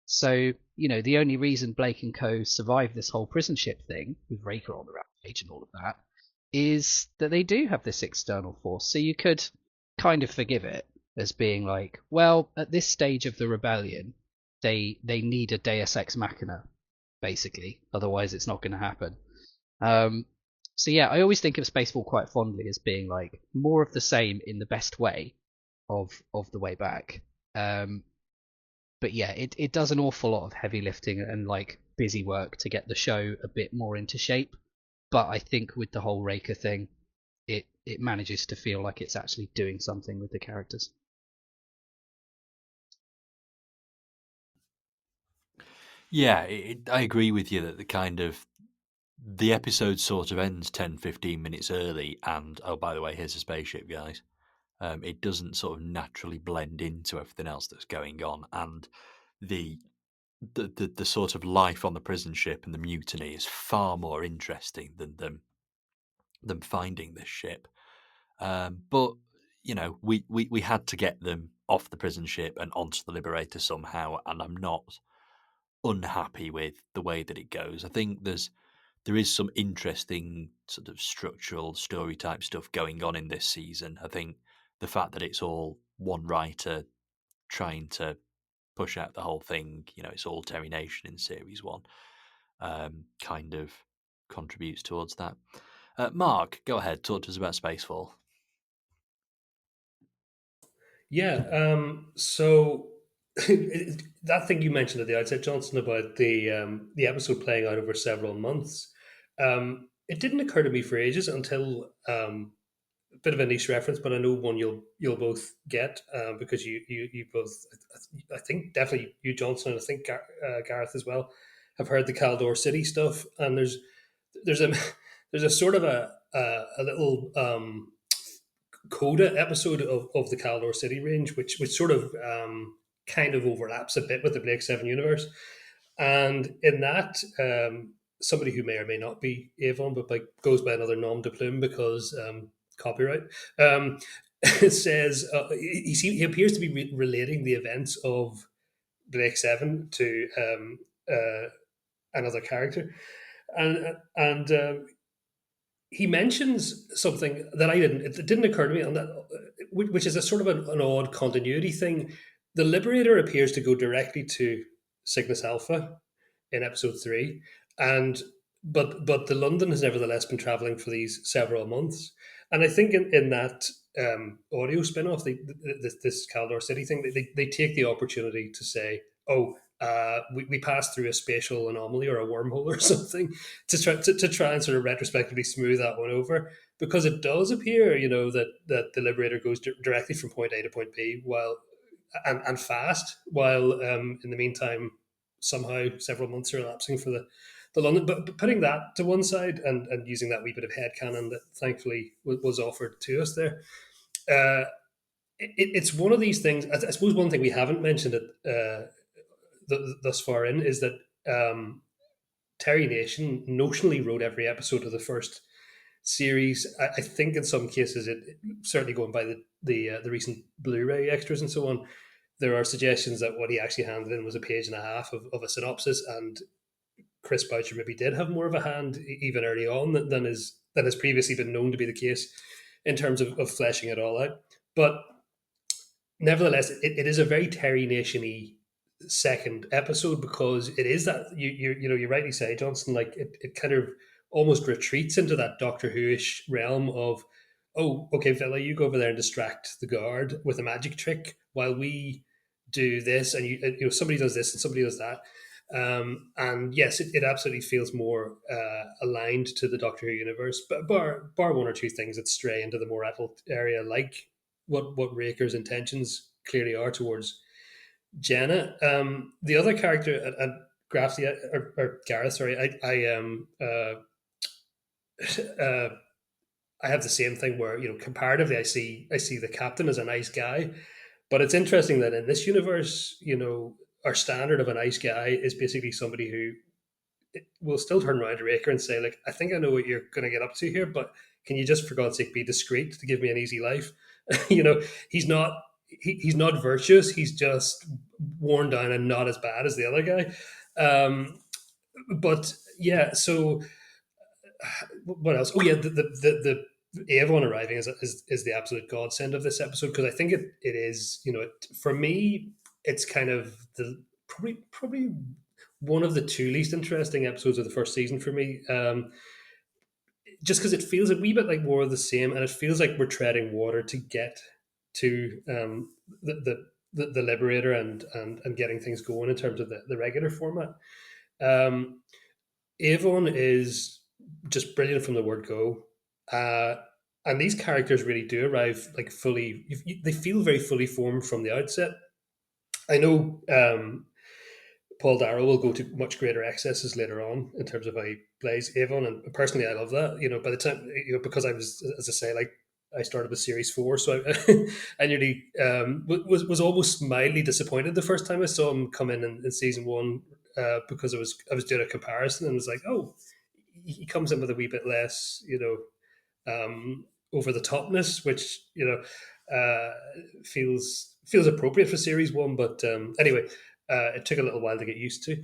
So the only reason Blake and Co survive this whole prison ship thing with Raker on the rampage and all of that is that they do have this external force. So you could kind of forgive it as being like, well, at this stage of the rebellion, they need a Deus Ex Machina, basically. Otherwise, it's not going to happen. So yeah, I always think of Spaceball quite fondly as being like more of the same in the best way of the way back. But yeah, it does an awful lot of heavy lifting and like busy work to get the show a bit more into shape. But I think with the whole Raker thing, it manages to feel like it's actually doing something with the characters. Yeah, I agree with you that the episode sort of ends 10-15 minutes early, and oh, by the way, here's a spaceship, guys. It doesn't sort of naturally blend into everything else that's going on, and the sort of life on the prison ship and the mutiny is far more interesting than them finding this ship. But we had to get them off the prison ship and onto the Liberator somehow, and I'm not unhappy with the way that it goes. I think there is some interesting sort of structural story type stuff going on in this season. I think the fact that it's all one writer trying to push out the whole thing, it's all Terry Nation in series one, kind of contributes towards that. Mark, go ahead, talk to us about Spacefall. Yeah. So that thing you mentioned at the outset, Johnson, about the episode playing out over several months, it didn't occur to me for ages until a bit of a niche reference, but I know one you'll both get because you both, I think definitely you, Johnson, and I think Gareth as well, have heard the Caldor City stuff, and there's a there's a sort of a little coda episode of the Caldor City range, which sort of kind of overlaps a bit with the Blake Seven universe, and in that. Somebody who may or may not be Avon, but goes by another nom de plume because copyright. It says he appears to be relating the events of Blake Seven to another character, and he mentions something that it didn't occur to me on that, which is a sort of an odd continuity thing. The Liberator appears to go directly to Cygnus Alpha in episode 3, and but the London has nevertheless been traveling for these several months, and I think in that audio spin-off, this Caldor City thing, they take the opportunity to say, oh, we passed through a spatial anomaly or a wormhole or something to try and sort of retrospectively smooth that one over, because it does appear, that the Liberator goes directly from point A to point B while and fast, while in the meantime somehow several months are elapsing for the London. But putting that to one side and using that wee bit of headcanon that thankfully was offered to us there, it's one of these things. I suppose one thing we haven't mentioned thus far in is that Terry Nation notionally wrote every episode of the first series. I think in some cases, it certainly going by the recent Blu-ray extras and so on, there are suggestions that what he actually handed in was a page and a half of a synopsis, and Chris Boucher maybe did have more of a hand even early on than has previously been known to be the case in terms of fleshing it all out. But nevertheless, it is a very Terry Nation-y second episode, because it is that you rightly say, Johnson, like it kind of almost retreats into that Doctor Who-ish realm of, oh, okay, Villa, you go over there and distract the guard with a magic trick while we do this, and somebody does this and somebody does that. And yes, it absolutely feels more aligned to the Doctor Who universe, but bar one or two things that stray into the more adult area, like what Raker's intentions clearly are towards Jenna. The other character, and Grafty or Gareth, sorry, I have the same thing where comparatively I see the captain as a nice guy, but it's interesting that in this universe, our standard of a nice guy is basically somebody who will still turn around to Raker and say, like, I think I know what you're going to get up to here, but can you just, for God's sake, be discreet to give me an easy life? He's not he's not virtuous. He's just worn down and not as bad as the other guy. But yeah, so what else? Oh yeah, the Avon arriving is the absolute godsend of this episode, because I think it is, for me, it's kind of the probably one of the two least interesting episodes of the first season for me. Just because it feels a wee bit like more of the same, and it feels like we're treading water to get to the Liberator and getting things going in terms of the regular format. Avon is just brilliant from the word go. And these characters really do arrive like fully, they feel very fully formed from the outset. I know Paul Darrow will go to much greater excesses later on in terms of how he plays Avon, and personally, I love that. By the time, because I was, as I say, like I started with series 4, so I nearly was almost mildly disappointed the first time I saw him come in season 1, because I was doing a comparison and was like, oh, he comes in with a wee bit less, over the topness, which feels appropriate for series 1. But anyway, it took a little while to get used to.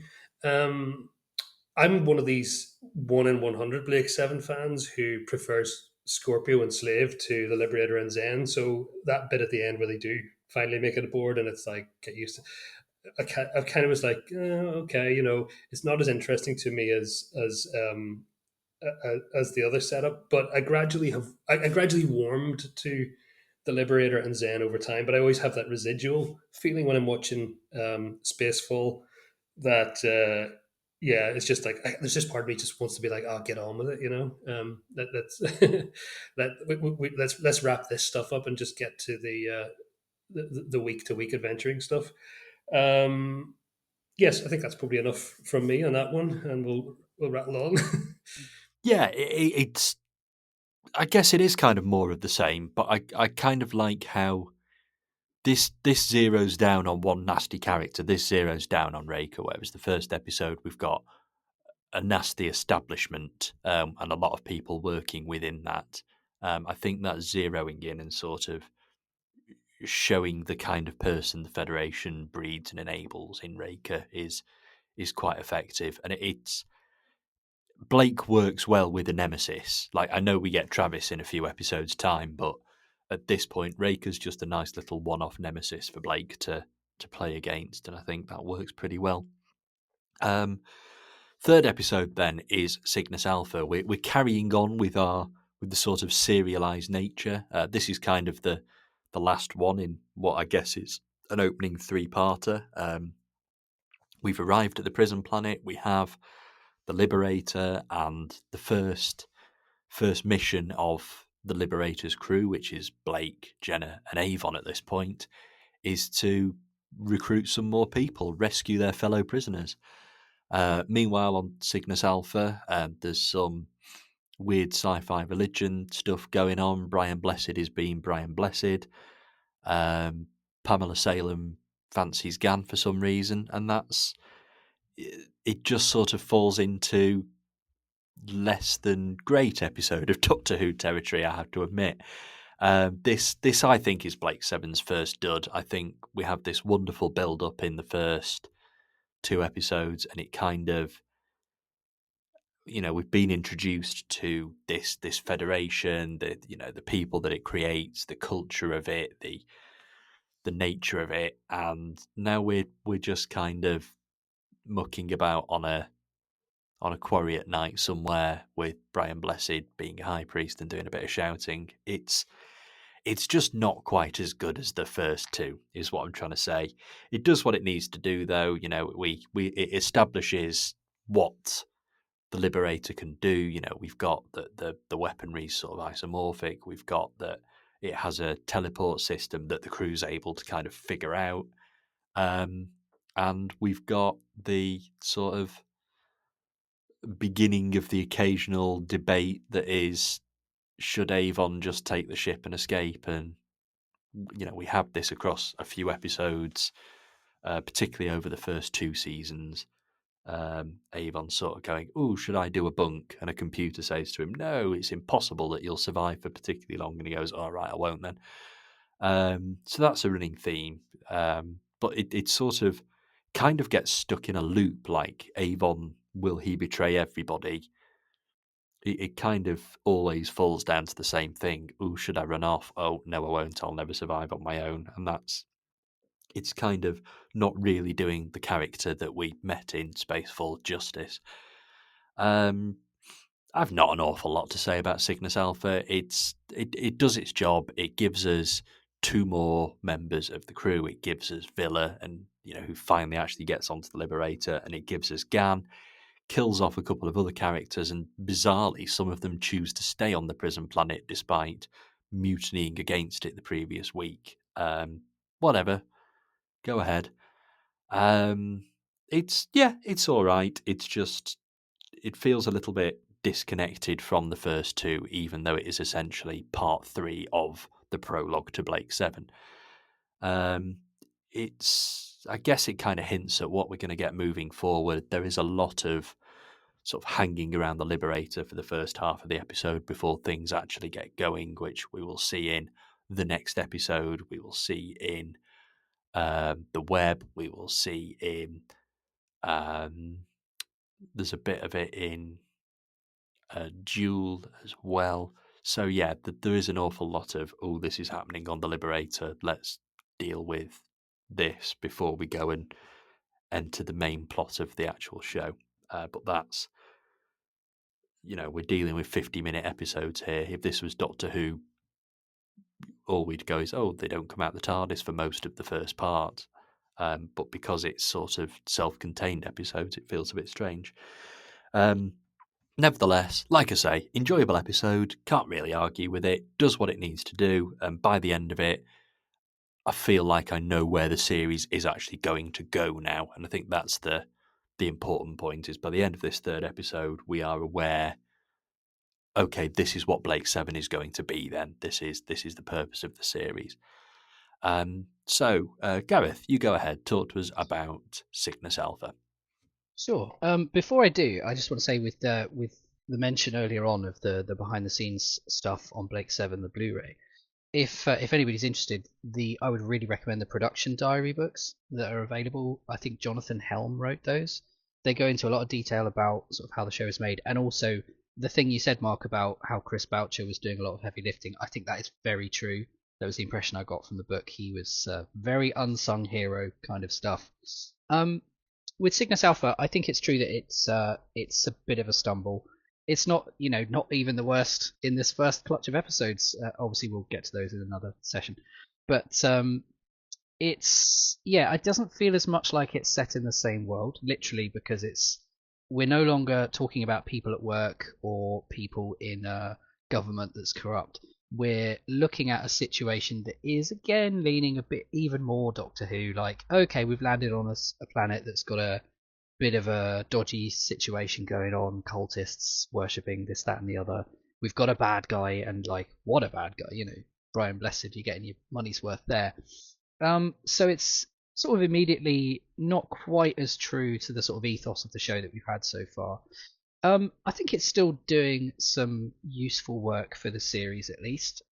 I'm one of these 1 in 100 Blake 7 fans who prefers Scorpio and Slave to the Liberator and Zen. So that bit at the end where they do finally make it aboard, and it's like, get used to. I kind of was like, okay, it's not as interesting to me as the other setup. But I gradually warmed to the Liberator and Zen over time. But I always have that residual feeling when I'm watching Spacefall that yeah, it's just like there's just part of me just wants to be like, oh, get on with it. Let's let's wrap this stuff up and just get to the week to week adventuring stuff. Um, yes, I think that's probably enough from me on that one, and we'll rattle on. Yeah, it's. I guess it is kind of more of the same, but I kind of like how this zeroes down on one nasty character. This zeroes down on Reiko, whereas the first episode we've got a nasty establishment and a lot of people working within that. I think that zeroing in and sort of showing the kind of person the Federation breeds and enables in Reika is quite effective, and it's Blake works well with a nemesis. Like, I know we get Travis in a few episodes' time, but at this point, Reika's just a nice little one-off nemesis for Blake to play against, and I think that works pretty well. Third episode then is Cygnus Alpha. We're carrying on with the sort of serialized nature. This is kind of the last one in what I guess is an opening 3-parter. We've arrived at the prison planet. We have the Liberator, and the first mission of the Liberator's crew, which is Blake, Jenna, and Avon at this point, is to recruit some more people, rescue their fellow prisoners. Meanwhile, on Cygnus Alpha, there's some weird sci-fi religion stuff going on. Brian Blessed is being Brian Blessed. Pamela Salem fancies Gan for some reason, and it just sort of falls into less than great episode of Doctor Who territory, I have to admit. This I think is Blake Seven's first dud. I think we have this wonderful build-up in the first 2 episodes, and it kind of, we've been introduced to this federation, the people that it creates, the culture of it, the nature of it, and now we're just kind of mucking about on a quarry at night somewhere with Brian Blessed being a high priest and doing a bit of shouting. It's just not quite as good as the first 2, is what I'm trying to say. It does what it needs to do, though. It establishes what the Liberator can do. We've got the weaponry sort of isomorphic. We've got that it has a teleport system that the crew's able to kind of figure out. And we've got the sort of beginning of the occasional debate that is, should Avon just take the ship and escape? And we have this across a few episodes, particularly over the first 2 seasons. Avon sort of going, "Oh, should I do a bunk?" And a computer says to him, "No, it's impossible that you'll survive for particularly long." And he goes, "All right, I won't then." So that's a running theme, but it sort of kind of gets stuck in a loop. Like, Avon, will he betray everybody? It kind of always falls down to the same thing. Oh, should I run off? Oh, no, I won't. I'll never survive on my own. And it's kind of not really doing the character that we met in Spacefall justice. I've not an awful lot to say about Cygnus Alpha. It does its job. It gives us 2 more members of the crew. It gives us Villa, and who finally actually gets onto the Liberator, and it gives us Gan. Kills off a couple of other characters, and bizarrely, some of them choose to stay on the prison planet despite mutinying against it the previous week. Whatever, go ahead. It's all right. It's just, it feels a little bit disconnected from the first two, even though it is essentially part 3 of the prologue to Blake 7. I guess it kind of hints at what we're going to get moving forward. There is a lot of sort of hanging around the Liberator for the first half of the episode before things actually get going, which we will see in the next episode. We will see in the web. We will see in there's a bit of it in Duel as well. So yeah, there is an awful lot of, oh, this is happening on the Liberator, let's deal with this before we go and enter the main plot of the actual show. But that's, we're dealing with 50-minute episodes here. If this was Doctor Who, all we'd go is, oh, they don't come out the TARDIS for most of the first part. But because it's sort of self-contained episodes, it feels a bit strange. Nevertheless, like I say, enjoyable episode, can't really argue with it, does what it needs to do, and by the end of it, I feel like I know where the series is actually going to go now, and I think that's the important point, is by the end of this 3rd episode, we are aware, okay, this is what Blake 7 is going to be then, this is the purpose of the series. So, Gareth, you go ahead, talk to us about Cygnus Alpha. Sure. Before I do, I just want to say with the mention earlier on of the behind the scenes stuff on Blake 7, the Blu-ray, if anybody's interested, I would really recommend the production diary books that are available. I think Jonathan Helm wrote those. They go into a lot of detail about sort of how the show is made, and also the thing you said, Mark, about how Chris Boucher was doing a lot of heavy lifting. I think that is very true. That was the impression I got from the book. He was very unsung hero kind of stuff. With Cygnus Alpha, I think it's true that it's a bit of a stumble. It's not, not even the worst in this first clutch of episodes. Obviously, we'll get to those in another session. But it doesn't feel as much like it's set in the same world, literally, because we're no longer talking about people at work or people in government that's corrupt. We're looking at a situation that is, again, leaning a bit even more Doctor Who, like, okay, we've landed on a planet that's got a bit of a dodgy situation going on, cultists worshipping this, that, and the other. We've got a bad guy, and, like, what a bad guy, Brian Blessed, you're getting your money's worth there. So it's sort of immediately not quite as true to the sort of ethos of the show that we've had so far. I think it's still doing some useful work for the series, at least.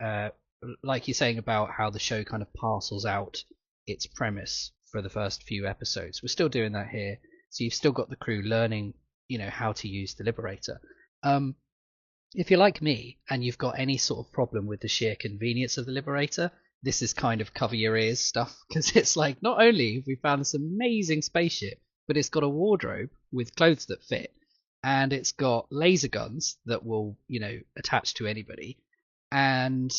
Like you're saying about how the show kind of parcels out its premise for the first few episodes. We're still doing that here. So you've still got the crew learning, how to use the Liberator. If you're like me and you've got any sort of problem with the sheer convenience of the Liberator, this is kind of cover your ears stuff, because it's like, not only have we found this amazing spaceship, but it's got a wardrobe with clothes that fit. And it's got laser guns that will, attach to anybody. And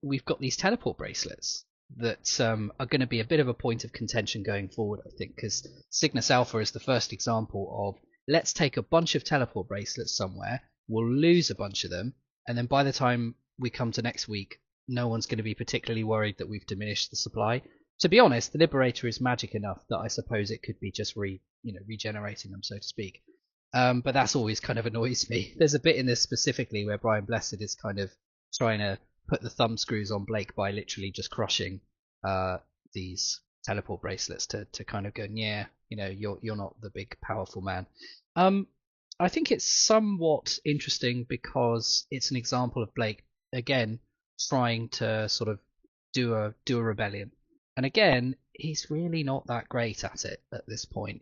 we've got these teleport bracelets that are going to be a bit of a point of contention going forward, I think, because Cygnus Alpha is the first example of, let's take a bunch of teleport bracelets somewhere, we'll lose a bunch of them, and then by the time we come to next week, no one's going to be particularly worried that we've diminished the supply. To be honest, the Liberator is magic enough that I suppose it could be just regenerating them, so to speak. But that's always kind of annoys me. There's a bit in this specifically where Brian Blessed is kind of trying to put the thumb screws on Blake by literally just crushing these teleport bracelets to kind of go, yeah, you're not the big powerful man. I think it's somewhat interesting because it's an example of Blake again trying to sort of do a rebellion, and again he's really not that great at it at this point.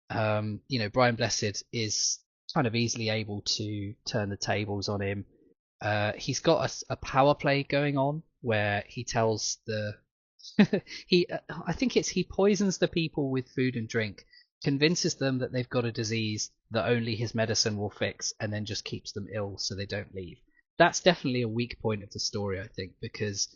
Brian Blessed is kind of easily able to turn the tables on him. He's got a power play going on where he tells I think he poisons the people with food and drink, convinces them that they've got a disease that only his medicine will fix, and then just keeps them ill so they don't leave. That's definitely a weak point of the story, I think, because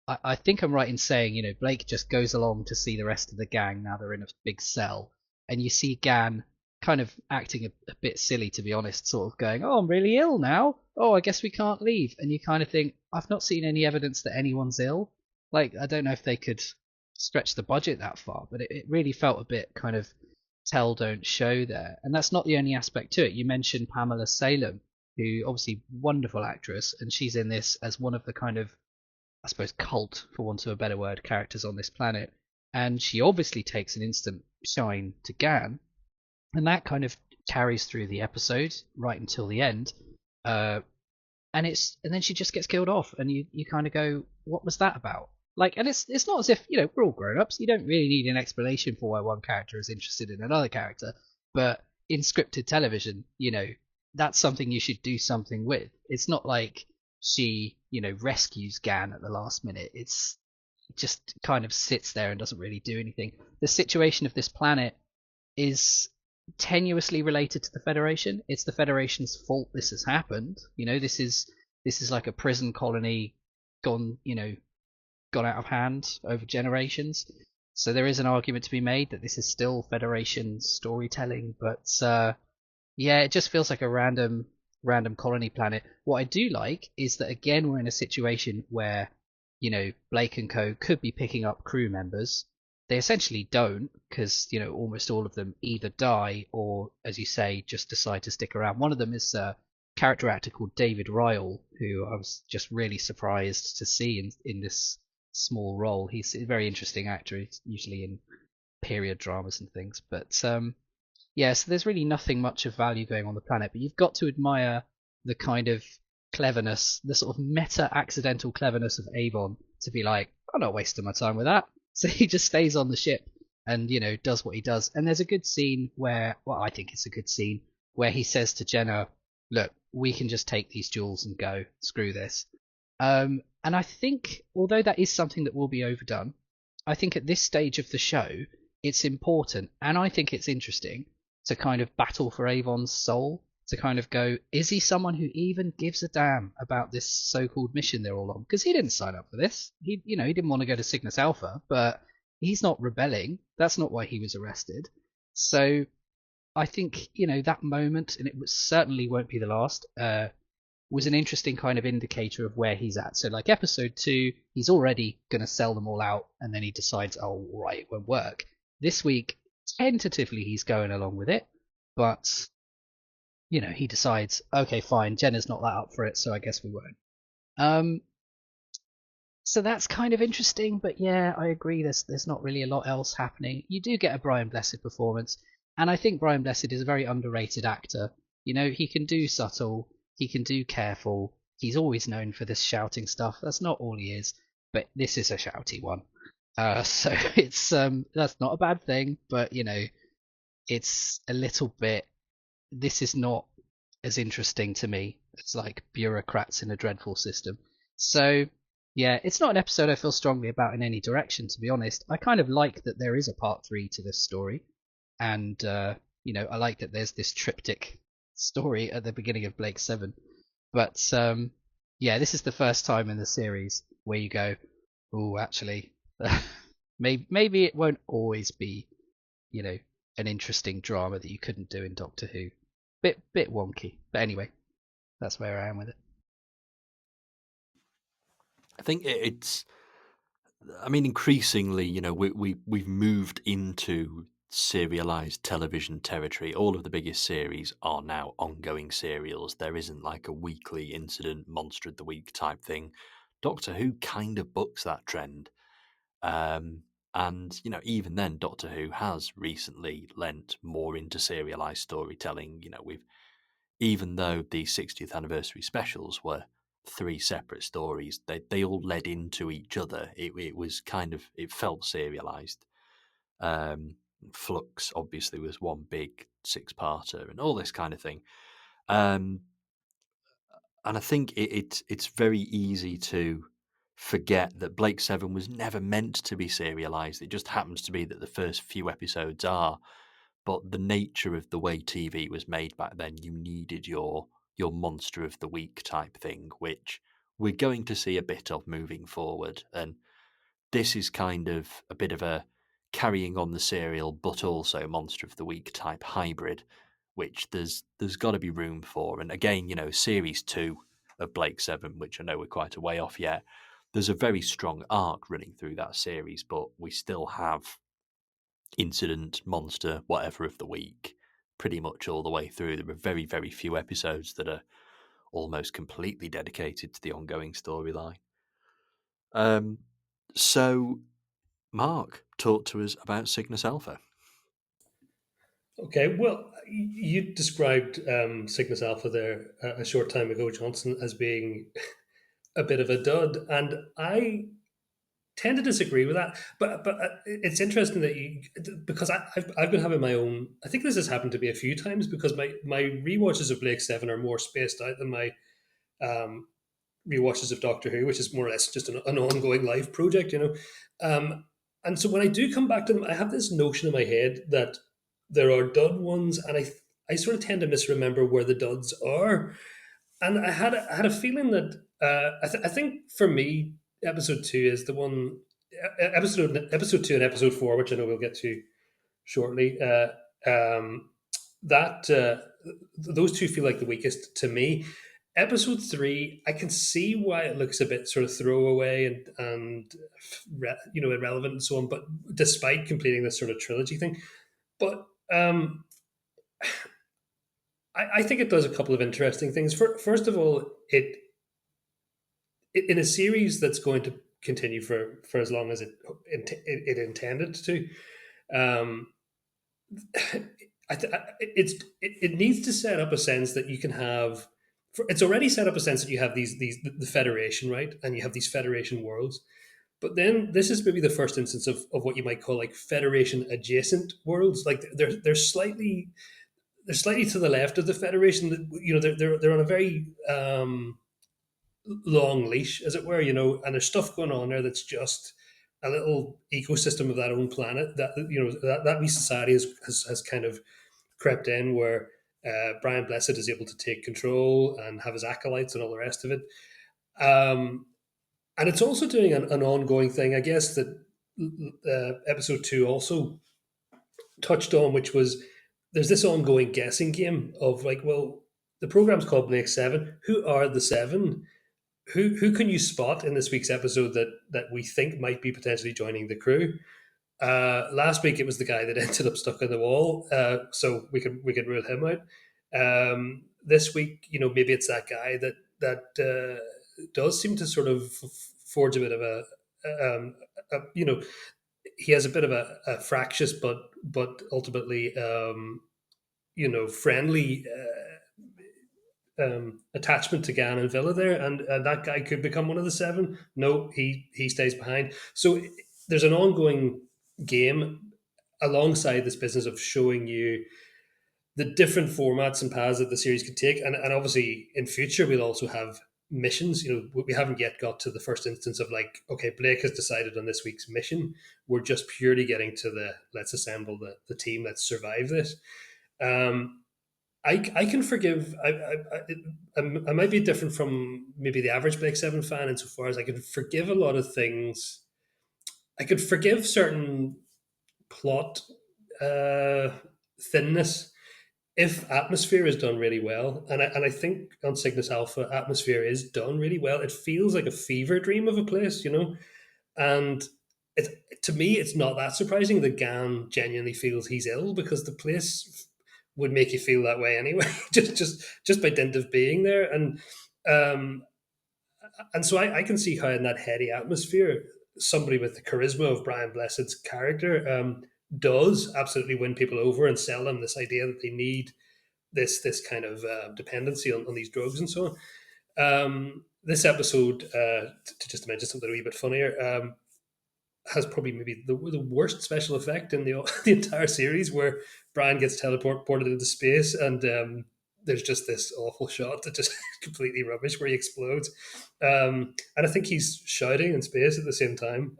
I think I'm right in saying, Blake just goes along to see the rest of the gang now they're in a big cell. And you see Gan kind of acting a bit silly, to be honest, sort of going, oh, I'm really ill now. Oh, I guess we can't leave. And you kind of think, I've not seen any evidence that anyone's ill. Like, I don't know if they could stretch the budget that far, but it really felt a bit kind of tell, don't show there. And that's not the only aspect to it. You mentioned Pamela Salem. who obviously wonderful actress, and she's in this as one of the kind of, I suppose, cult, for want of a better word, characters on this planet. And she obviously takes an instant shine to Gan, and that kind of carries through the episode right until the end. And then she just gets killed off, and you kind of go, what was that about? Like, and it's not as if, we're all grown ups. You don't really need an explanation for why one character is interested in another character. But in scripted television, that's something you should do something with. It's not like she, rescues Gan at the last minute. It just kind of sits there and doesn't really do anything. The situation of this planet is tenuously related to the Federation. It's the Federation's fault this has happened. This is like a prison colony gone out of hand over generations. So there is an argument to be made that this is still Federation storytelling, but it just feels like a random colony planet. What I do like is that, again, we're in a situation where Blake and co could be picking up crew members. They essentially don't, because almost all of them either die or, as you say, just decide to stick around. One of them is a character actor called David Ryle, who I was just really surprised to see in this small role. He's a very interesting actor. He's usually in period dramas and things. But so there's really nothing much of value going on the planet. But you've got to admire the kind of cleverness, the sort of meta-accidental cleverness of Avon to be like, I'm not wasting my time with that. So he just stays on the ship and, does what he does. And there's a good scene where, I think it's a good scene, where he says to Jenna, look, we can just take these jewels and go, screw this. And I think, although that is something that will be overdone, I think at this stage of the show, it's important, and I think it's interesting, to kind of battle for Avon's soul, to kind of go, is he someone who even gives a damn about this so-called mission they're all on? Because he didn't sign up for this. He didn't want to go to Cygnus Alpha, but he's not rebelling. That's not why he was arrested. So I think, that moment, and it certainly won't be the last, was an interesting kind of indicator of where he's at. So like episode 2, he's already going to sell them all out, and then he decides, oh, right, it won't work. This week, tentatively, he's going along with it, but he decides, okay, fine, Jenna's not that up for it, so I guess we won't. So that's kind of interesting, but yeah, I agree, there's not really a lot else happening. You do get a Brian Blessed performance, and I think Brian Blessed is a very underrated actor. He can do subtle, he can do careful, he's always known for this shouting stuff. That's not all he is, but this is a shouty one. So it's that's not a bad thing, but it's a little bit, this is not as interesting to me as like bureaucrats in a dreadful system. So yeah, it's not an episode I feel strongly about in any direction, to be honest. I kind of like that there is a part 3 to this story, and I like that there's this triptych story at the beginning of Blake 7. But this is the first time in the series where you go, oh, actually, maybe it won't always be, an interesting drama that you couldn't do in Doctor Who. Bit wonky, but anyway, that's where I am with it. I think it's, increasingly, we've moved into serialized television territory. All of the biggest series are now ongoing serials. There isn't like a weekly incident, monster of the week type thing. Doctor Who kind of bucks that trend. And, even then, Doctor Who has recently lent more into serialized storytelling. Even though the 60th anniversary specials were 3 separate stories, they all led into each other. It was kind of, it felt serialized. Flux obviously was one big 6-parter and all this kind of thing. And I think it's very easy to forget that Blake 7 was never meant to be serialized. It just happens to be that the first few episodes are. But the nature of the way TV was made back then, you needed your monster of the week type thing, which we're going to see a bit of moving forward. And this is kind of a bit of a carrying on the serial, but also monster of the week type hybrid, which there's got to be room for. And again, series 2 of Blake 7, which I know we're quite a way off yet, there's a very strong arc running through that series, but we still have incident, monster, whatever of the week, pretty much all the way through. There are very, very few episodes that are almost completely dedicated to the ongoing storyline. So, Mark, talk to us about Cygnus Alpha. Okay, well, you described Cygnus Alpha there a short time ago, Johnson, as being a bit of a dud, and I tend to disagree with that. But it's interesting that you, because I've been having my own. I think this has happened to me a few times because my rewatches of Blake Seven are more spaced out than my um, rewatches of Doctor Who, which is more or less just an ongoing life project, you know. And so when I do come back to them, I have this notion in my head that there are dud ones, and I sort of tend to misremember where the duds are. And I had a feeling that I think for me, episode two is the one. Episode two and episode four, which I know we'll get to shortly. That those two feel like the weakest to me. Episode three, I can see why it looks a bit sort of throwaway and irrelevant and so on. But despite completing this sort of trilogy thing, but I think it does a couple of interesting things. First of all, it in a series that's going to continue for as long as it intended to. Um, it needs to set up a sense that you can have. It's already set up a sense that you have these the Federation, right, and you have these Federation worlds. But then this is maybe the first instance of what you might call like Federation adjacent worlds. Like they're slightly to the left of the Federation. You know, they're on a very long leash, as it were. You know, and there's stuff going on there that's just a little ecosystem of that own planet that that wee society has kind of crept in where Brian Blessed is able to take control and have his acolytes and all the rest of it. And it's also doing an ongoing thing, I guess, that episode two also touched on, which was there's this ongoing guessing game of like, well, the program's called Blake Seven. Who are the seven? Who can you spot in this week's episode that we think might be potentially joining the crew? Last week it was the guy that ended up stuck in the wall, so we could rule him out. This week, you know, maybe it's that guy that does seem to sort of forge a bit of you know, he has a bit of a fractious but ultimately you know, friendly attachment to Gan and Villa there, and that guy could become one of the seven. No, he stays behind. So there's an ongoing game alongside this business of showing you the different formats and paths that the series could take, and obviously in future we'll also have missions. You know, we haven't yet got to the first instance of like, okay, Blake has decided on this week's mission. We're just purely getting to the let's assemble the team, let's survive this. I can forgive. I might be different from maybe the average Blake Seven fan insofar as I can forgive a lot of things. I could forgive certain plot thinness if atmosphere is done really well, and I think on Cygnus Alpha, atmosphere is done really well. It feels like a fever dream of a place, you know, and to me, it's not that surprising that Gan genuinely feels he's ill because the place would make you feel that way anyway, just by dint of being there, um, and so I can see how in that heady atmosphere, somebody with the charisma of Brian Blessed's character does absolutely win people over and sell them this idea that they need this kind of dependency on these drugs and so on. This episode, to just mention something a wee bit funnier, has probably maybe the worst special effect in the entire series, where Brian gets teleported into space and there's just this awful shot that just completely rubbish where he explodes, and I think he's shouting in space at the same time.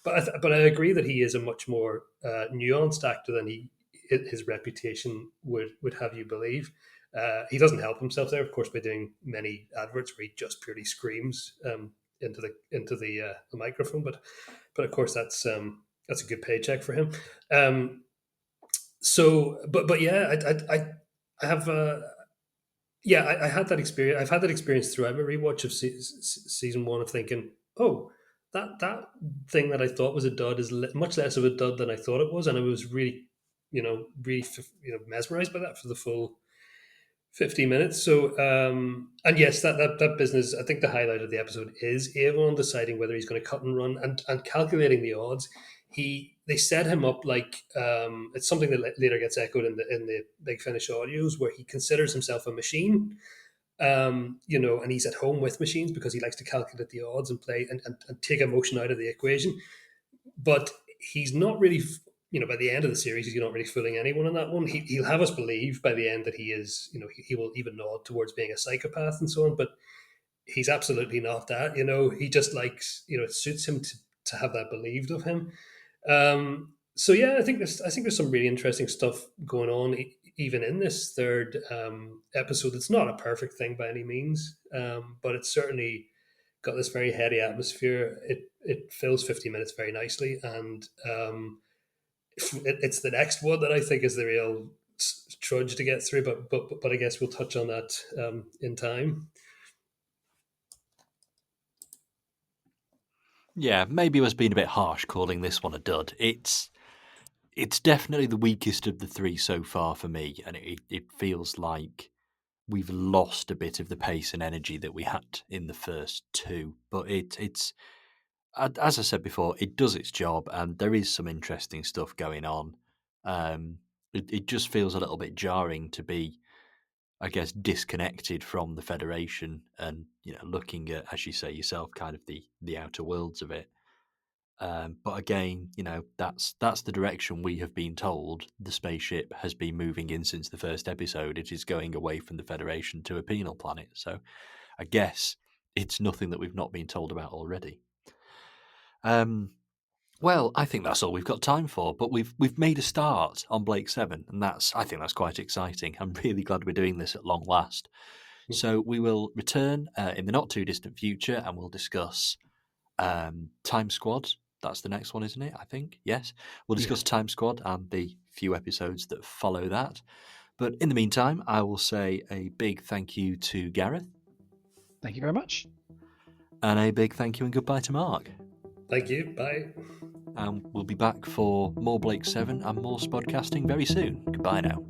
But I agree that he is a much more nuanced actor than his reputation would have you believe. He doesn't help himself there, of course, by doing many adverts where he just purely screams into the microphone. But of course that's a good paycheck for him. But yeah, I have I had that experience. I've had that experience throughout my rewatch of season one of thinking, oh, that thing that I thought was a dud is much less of a dud than I thought it was, and I was really, really mesmerized by that for the full 50 minutes. So, and yes, that business, I think the highlight of the episode is Avon deciding whether he's going to cut and run and calculating the odds. They set him up like it's something that later gets echoed in the Big Finish audios, where he considers himself a machine, and he's at home with machines because he likes to calculate the odds and play and take emotion out of the equation. But he's not really, by the end of the series, he's not really fooling anyone in that one. He'll have us believe by the end that he is, he will even nod towards being a psychopath and so on, but he's absolutely not that. He just likes, it suits him to have that believed of him. So yeah, I think there's some really interesting stuff going on even in this third episode. It's not a perfect thing by any means, but it's certainly got this very heady atmosphere. It fills 50 minutes very nicely, and it's the next one that I think is the real trudge to get through. But I guess we'll touch on that in time. Yeah, maybe I was being a bit harsh calling this one a dud. It's definitely the weakest of the three so far for me, and it feels like we've lost a bit of the pace and energy that we had in the first two. But it's as I said before, it does its job, and there is some interesting stuff going on. It just feels a little bit jarring to be, I guess, disconnected from the Federation and looking at, as you say yourself, kind of the outer worlds of it. But again, that's the direction we have been told the spaceship has been moving in since the first episode. It is going away from the Federation to a penal planet. So I guess it's nothing that we've not been told about already. Well, I think that's all we've got time for, but we've made a start on Blake 7, and I think that's quite exciting. I'm really glad we're doing this at long last. So we will return in the not too distant future, and we'll discuss Time Squad. That's the next one, isn't it? I think. Yes. We'll discuss Time Squad and the few episodes that follow that. But in the meantime, I will say a big thank you to Gareth. Thank you very much. And a big thank you and goodbye to Mark. Thank you. Bye. And we'll be back for more Blake 7 and more Spodcasting very soon. Goodbye now.